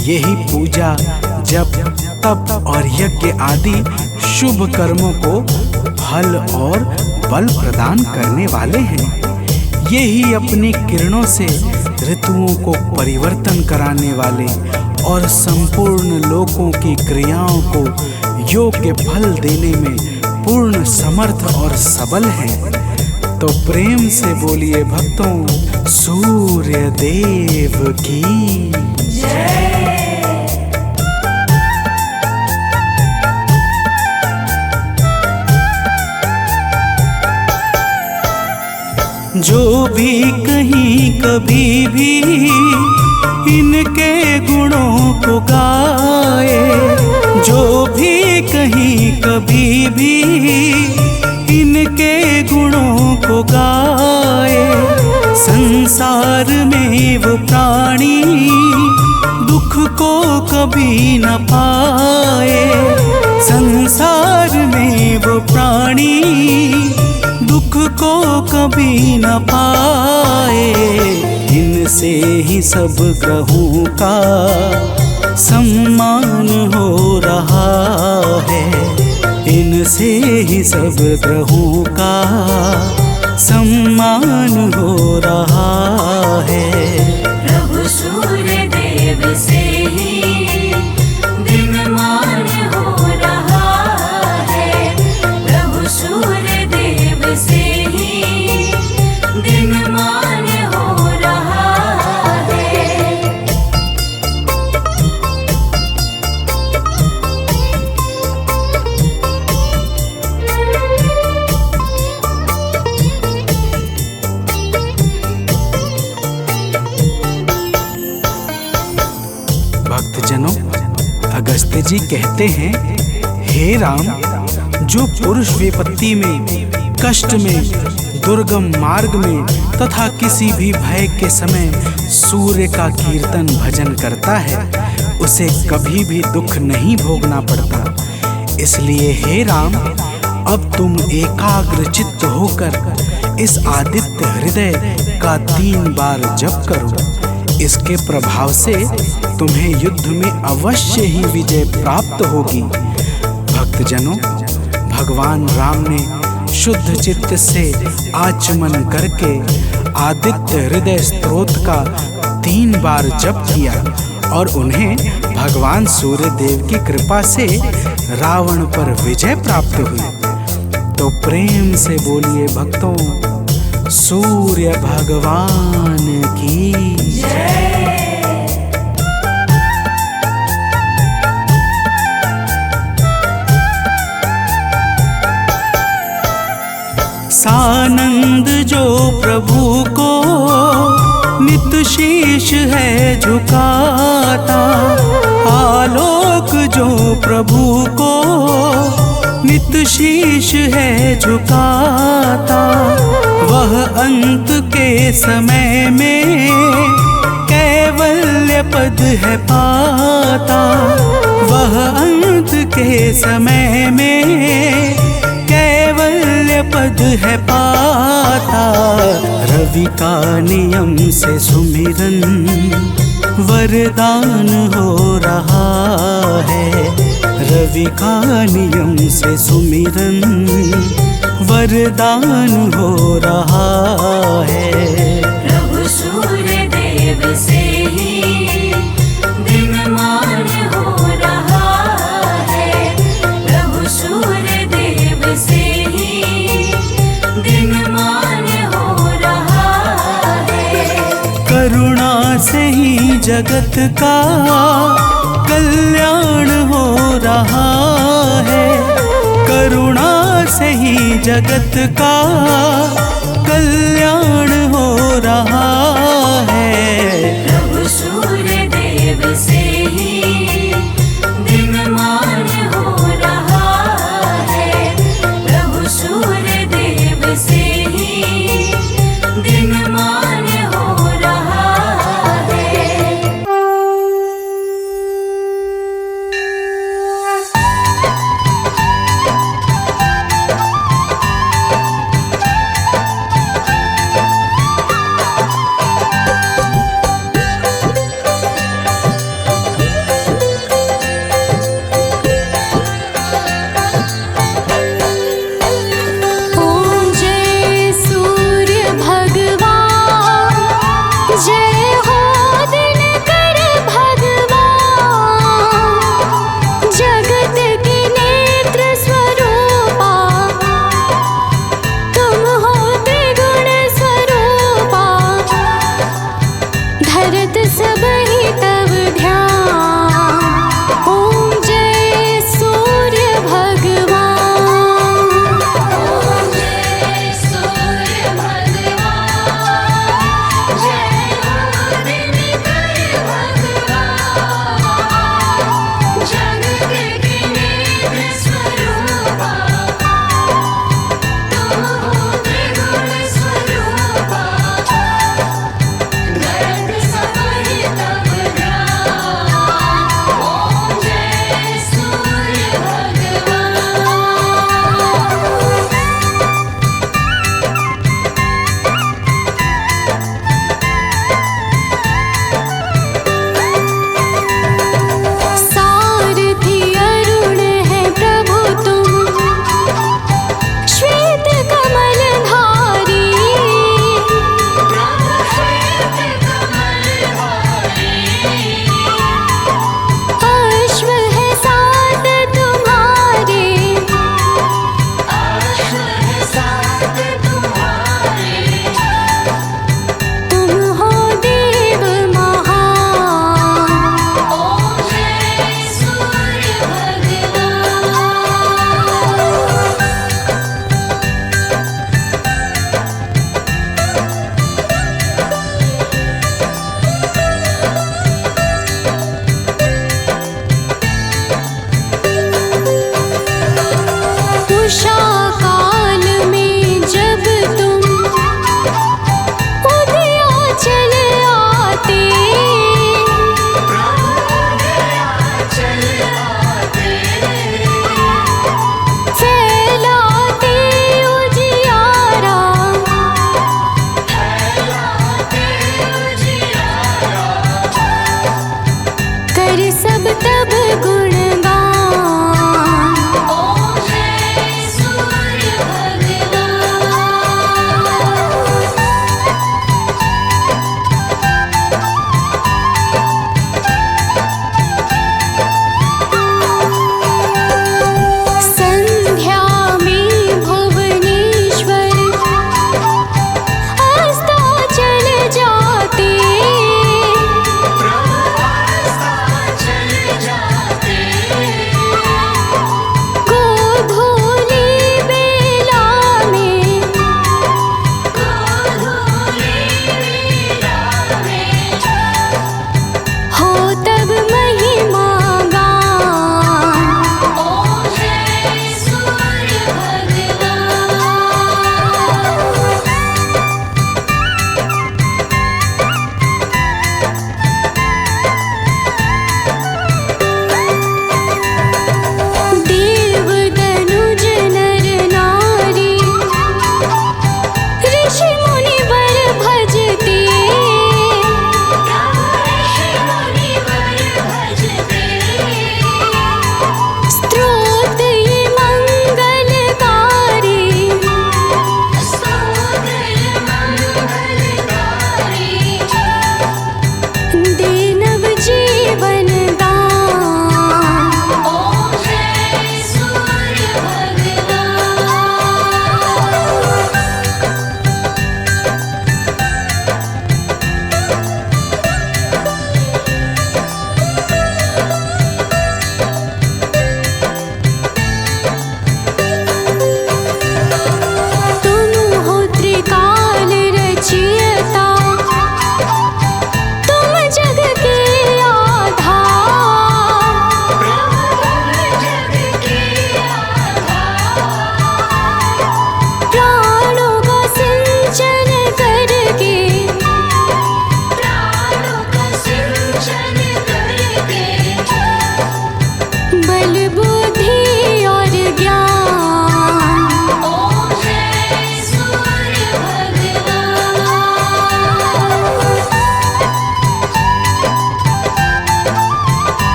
यही पूजा, जप, तप और यज्ञ आदि शुभ कर्मों को फल और बल प्रदान करने वाले हैं। यही अपनी किरणों से ऋतुओं को परिवर्तन कराने वाले और संपूर्ण लोकों की क्रियाओं को योग्य फल देने में पूर्ण समर्थ और सबल हैं। तो प्रेम से बोलिए भक्तों, सूर्य देव की जय। जो भी कहीं कभी भी इनके गुणों को गाए, जो भी कहीं कभी भी इनके गुणों को गाए, संसार में वो प्राणी दुख को कभी न पाए, संसार में वो प्राणी दुख को कभी न पाए। इनसे ही सब ग्रहों का सम्मान हो रहा है, इनसे ही सब ग्रहों का सम्मान हो रहा है। प्रभु सूर्य देव से ही दिनमान हो रहा है, प्रभु सूर्य देव से ही दिनमान हो रहा है। भक्तजनों, अगस्त्य जी कहते हैं, हे राम, जो पुरुष विपत्ति में, कष्ट में, दुर्गम मार्ग में तथा किसी भी भय के समय सूर्य का कीर्तन भजन करता है, उसे कभी भी दुख नहीं भोगना पड़ता। इसलिए हे राम, अब तुम एकाग्र चित्त होकर इस आदित्य हृदय का 3 बार जप करो। इसके प्रभाव से तुम्हें युद्ध में अवश्य ही विजय प्राप्त होगी। भक्तजनों, भगवान राम ने शुद्ध चित्त से आचमन करके आदित्य हृदय स्तोत्र का 3 बार जप किया और उन्हें भगवान सूर्य देव की कृपा से रावण पर विजय प्राप्त हुई। तो प्रेम से बोलिए भक्तों, सूर्य भगवान की जय। सानंद जो प्रभु को नित शीश है झुकाता, आलोक जो प्रभु को नित शीश है झुकाता, वह अंत के समय में कैवल्य पद है पाता। वह अंत के समय में कैवल्य पद है पाता। रवि का नियम से सुमिरन वरदान हो रहा है। रवि का नियम से सुमिरन वरदान हो रहा है। प्रभु सूर्य देव से ही दिनमान हो रहा है। प्रभु सूर्य देव से ही दिनमान हो रहा है। करुणा से ही जगत का कल्याण हो रहा है। करुणा से ही जगत का कल्याण हो रहा है। प्रभु सूर्य देव से ही दिनमान हो रहा है। प्रभु सूर्य देव से ही दिनमान हो रहा है।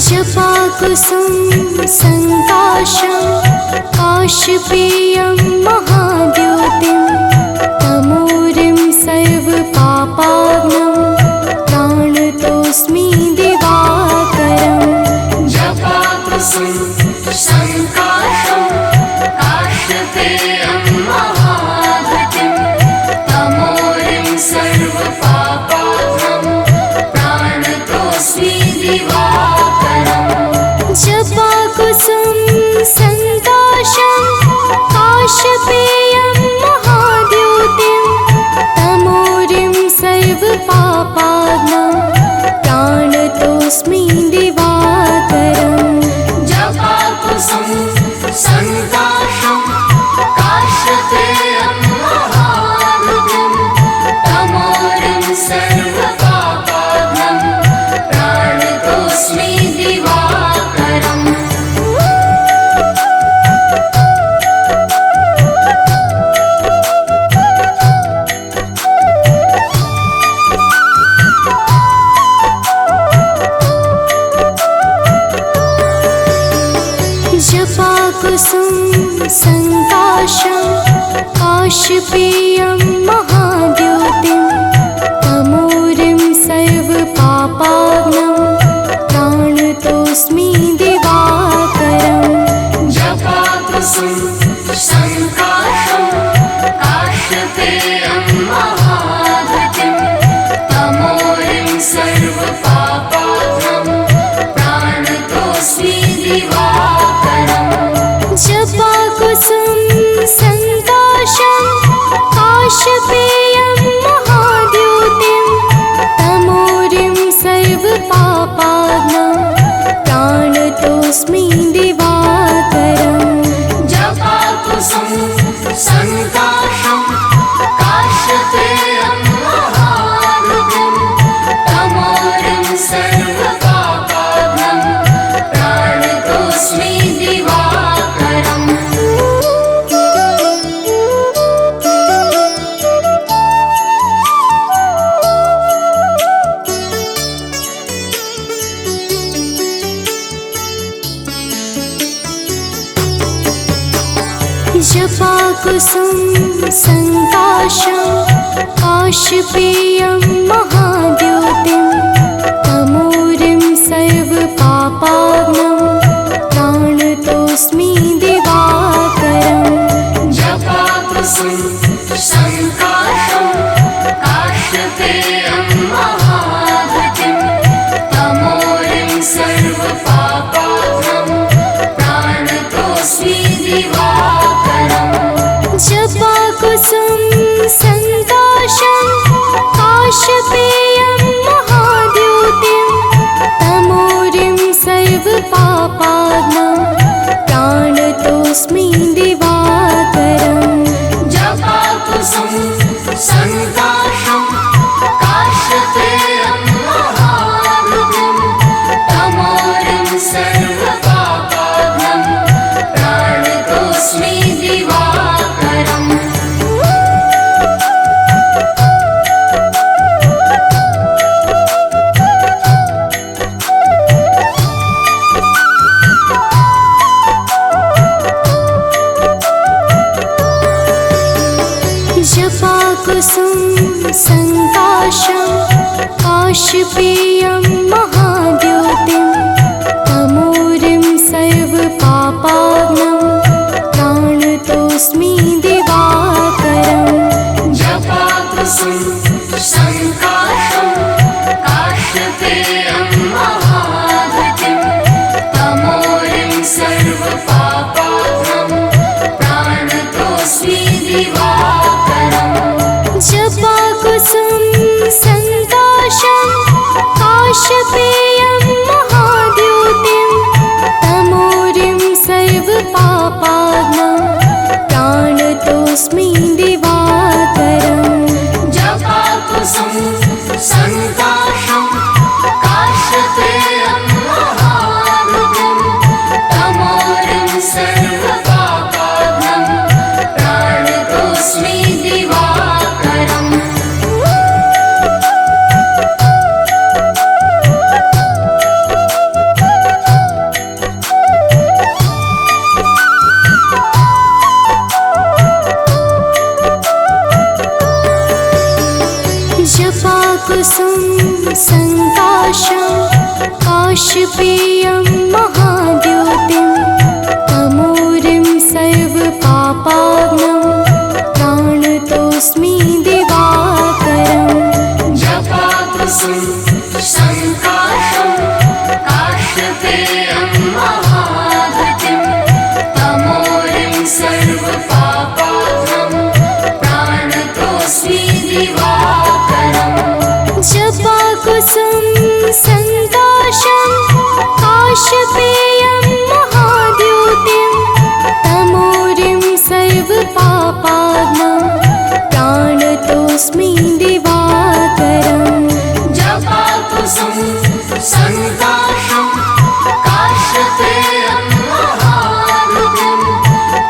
जपाकुसुम संकाशं काशपेयं महाद्योतिं तमोरिं सर्वपापाग्नं प्राणतोऽस्मि दिवाकरम् जपाकुसुम संकाशं काशपेयं महाद्युतिं तमोरिं सर्वपापाग्नं प्राणतोऽस्मि दिवाकरम् जपाकुसुम संकाशं काशपेयं महाद्योतिं तमोरिं सर्वपापाग्नं प्राणतोऽस्मि दिवाकरम् जपाकुसुम संकाशं काशपेयं महाद्युतिं तमोरिं सर्वपापाग्नं प्राणतोऽस्मि दिवाकरम् जपाकुसुम संकाशं काशपेयं महाद्योतिं तमोरिं सर्वपापाग्नं प्राणतोऽस्मि दिवाकरम् जपाकुसुम संकाशं काशपेयं महाद्युतिं तमोरिं सर्वपापाग्नं प्राणतोऽस्मि दिवाकरम् जपाकुसुम संकाशं काशपेयं महाद्योतिं तमोरिं सर्वपापाग्नं प्राणतोऽस्मि दिवाकरम् जपाकुसुम संकाशं काशपेयं महाद्युतिं तमोरिं सर्वपापाग्नं प्राणतोऽस्मि दिवाकरम् जपाकुसुम संकाशं काशपेयं महाद्योतिं तमोरिं सर्वपापाग्नं प्राणतोऽस्मि दिवाकरम् जपाकुसुम संकाशं काशपेयं महाद्युतिं तमोरिं सर्वपापाग्नं प्राणतोऽस्मि दिवाकरम् जपाकुसुम संकाशं काशपेयं महाद्योतिं तमोरिं सर्वपापाग्नं प्राणतोऽस्मि दिवाकरम् जपाकुसुम संकाशं काशपेयं महाद्युतिं तमोरिं सर्वपापाग्नं प्राणतोऽस्मि दिवाकरम् जपाकुसुम संकाशं काशपेयं महाद्योतिं तमोरिं सर्वपापाग्नं प्राणतोऽस्मि दिवाकरम् जपाकुसुम संकाशं काशपेयं महाद्युतिं तमोरिं सर्वपापाग्नं प्राणतोऽस्मि दिवाकरम् जपाकुसुम संकाशं काशपेयं काश्यपेयं महाद्योतिं तमोरिं सर्वपापाग्नं प्राणतोऽस्मि दिवाकरम् जपाकुसुम संकाशं काश्यपेयं महाद्युतिं तमोरिं सर्वपापाग्नं प्राणतोऽस्मि दिवाकरम् जपाकुसुम संकाशं काश्यपेयं महाद्योतिं तमोरिं सर्वपापाग्नं प्राणतोऽस्मि दिवाकरम् जपाकुसुम संकाशं काश्यपेयं महाद्युतिं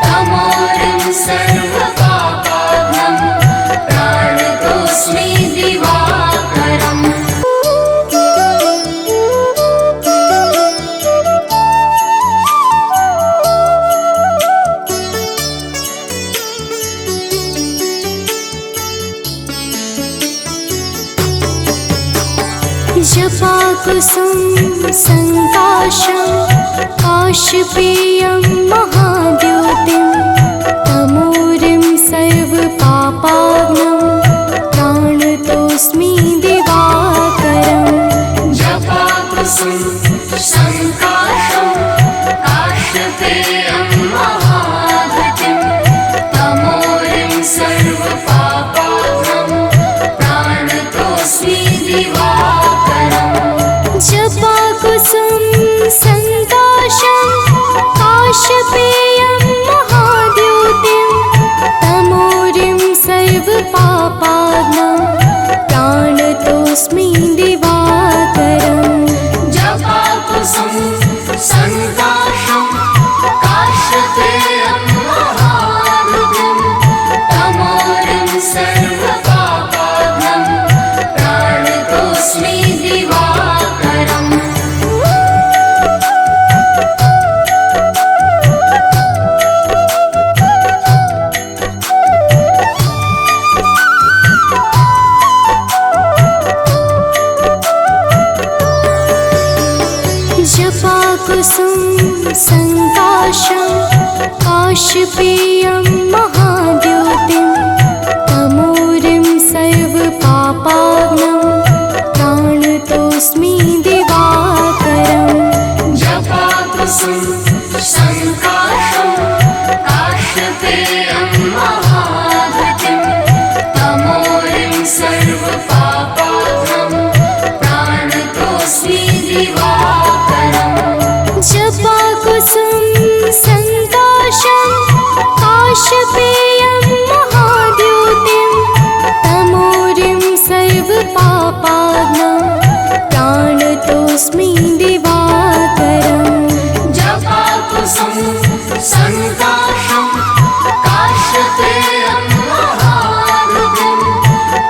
तमोरिं सर्वपापाग्नं प्राणतोऽस्मि दिवाकरम् जपाकुसुम संकाशं काश्यपेयं महाद्योतिं तमोरिं सर्वपापाग्नं प्राणतोऽस्मि दिवाकरम् जपाकुसुम संकाशं काश्यपेयं महाद्युतिं तमोरिं सर्वपापाग्नं प्राणतोऽस्मि दिवाकरम् जपाकुसुम संकाशं काश्यपेयं महाद्योतिं तमोरिं सर्वपापाग्नं प्राणतोऽस्मि दिवाकरम् जपाकुसुम संकाशं काश्यपेयं महाद्युतिं तमोरिं सर्वपापाग्नं प्राणतोऽस्मि दिवाकरम् जपाकुसुम संकाशं काश्यपेयं महाद्योतिं तमोरिं सर्वपापाग्नं प्राणतोऽस्मि दिवाकरम् जपाकुसुम संकाशं काश्यपेयं महाद्युतिं तमोरिं सर्वपापाग्नं प्राणतोऽस्मि दिवाकरम् जपाकुसुम संकाशं काश्यपेयं महाद्योतिं तमोरिं सर्वपापाग्नं प्राणतोऽस्मि दिवाकरम् जपाकुसुम संकाशं काश्यपेयं महाद्युतिं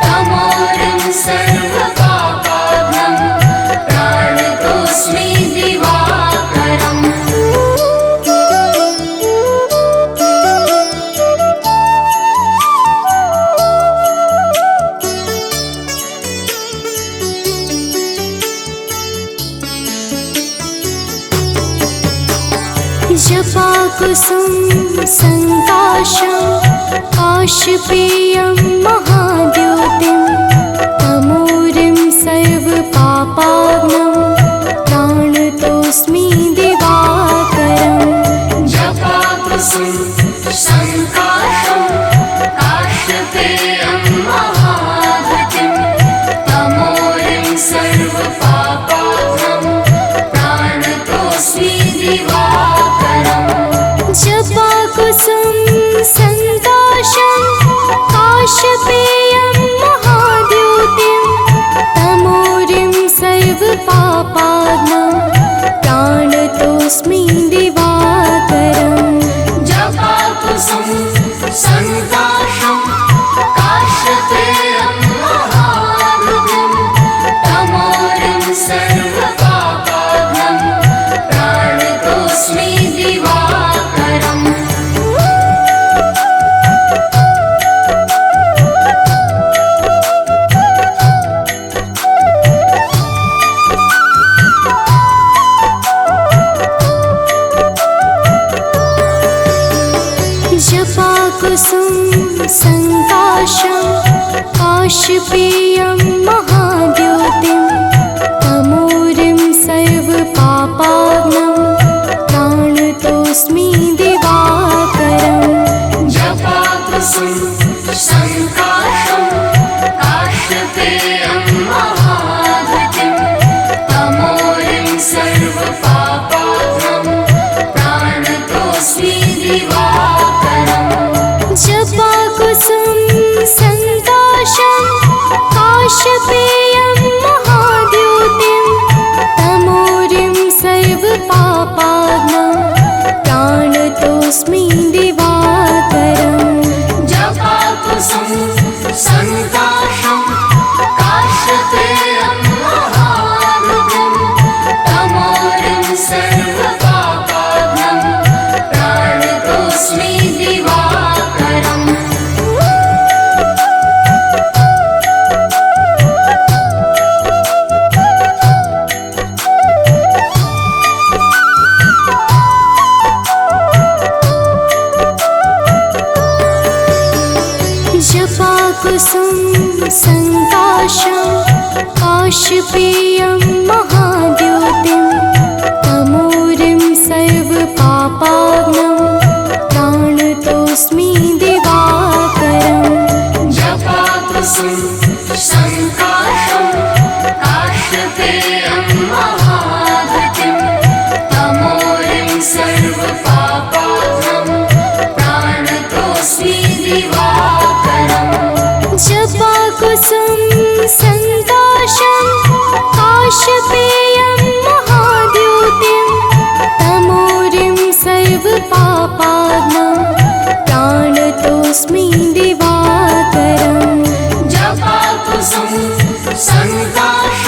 तमोरिं सर्वपापाग्नं प्राणतोऽस्मि दिवाकरम् जपाकुसुम संकाशं काश्यपेयं महाद्योतिं तमोरिं सर्वपापाग्नं प्राणतोऽस्मि दिवाकरम् जपाकुसुम संकाशं काश्यपेयं महाद्युतिं तमोरिं सर्वपापाग्नं प्राणतोऽस्मि दिवाकरम् जपाकुसुम संकाशं काश्यपेयं महाद्योतिं तमोरिं सर्वपापाग्नं जपाकुसुम संकाशं काशपेयं महाद्योतिं तमोरिं सर्वपापाग्नं प्राणतोऽस्मि दिवाकरम् जपाकुसुम संकाशं काशपेयं महाद्युतिं तमोरिं सर्वपापाग्नं प्राणतोऽस्मि दिवाकरम् जपाकुसुम संकाशं काशपेयं महाद्योतिं तमोरिं सर्वपापाग्नं प्राणतोऽस्मि दिवाकरम् जपाकुसुम संकाशं काशपेयं महाद्युतिं तमोरिं सर्वपापाग्नं प्राणतोऽस्मि दिवाकरम् जपाकुसुम संकाशं काशपेयं महाद्योतिं तमोरिं सर्वपापाग्नं प्राणतोऽस्मि दिवाकरम् जपाकुसुम संकाशं काशपेयं महाद्युतिं तमोरिं सर्वपापाग्नं प्राणतोऽस्मि दिवाकरम् जपाकुसुम संकाशं काशपेयं महाद्योतिं तमोरिं सर्वपापाग्नं प्राणतोऽस्मि दिवाकरम् जपाकुसुम संकाशं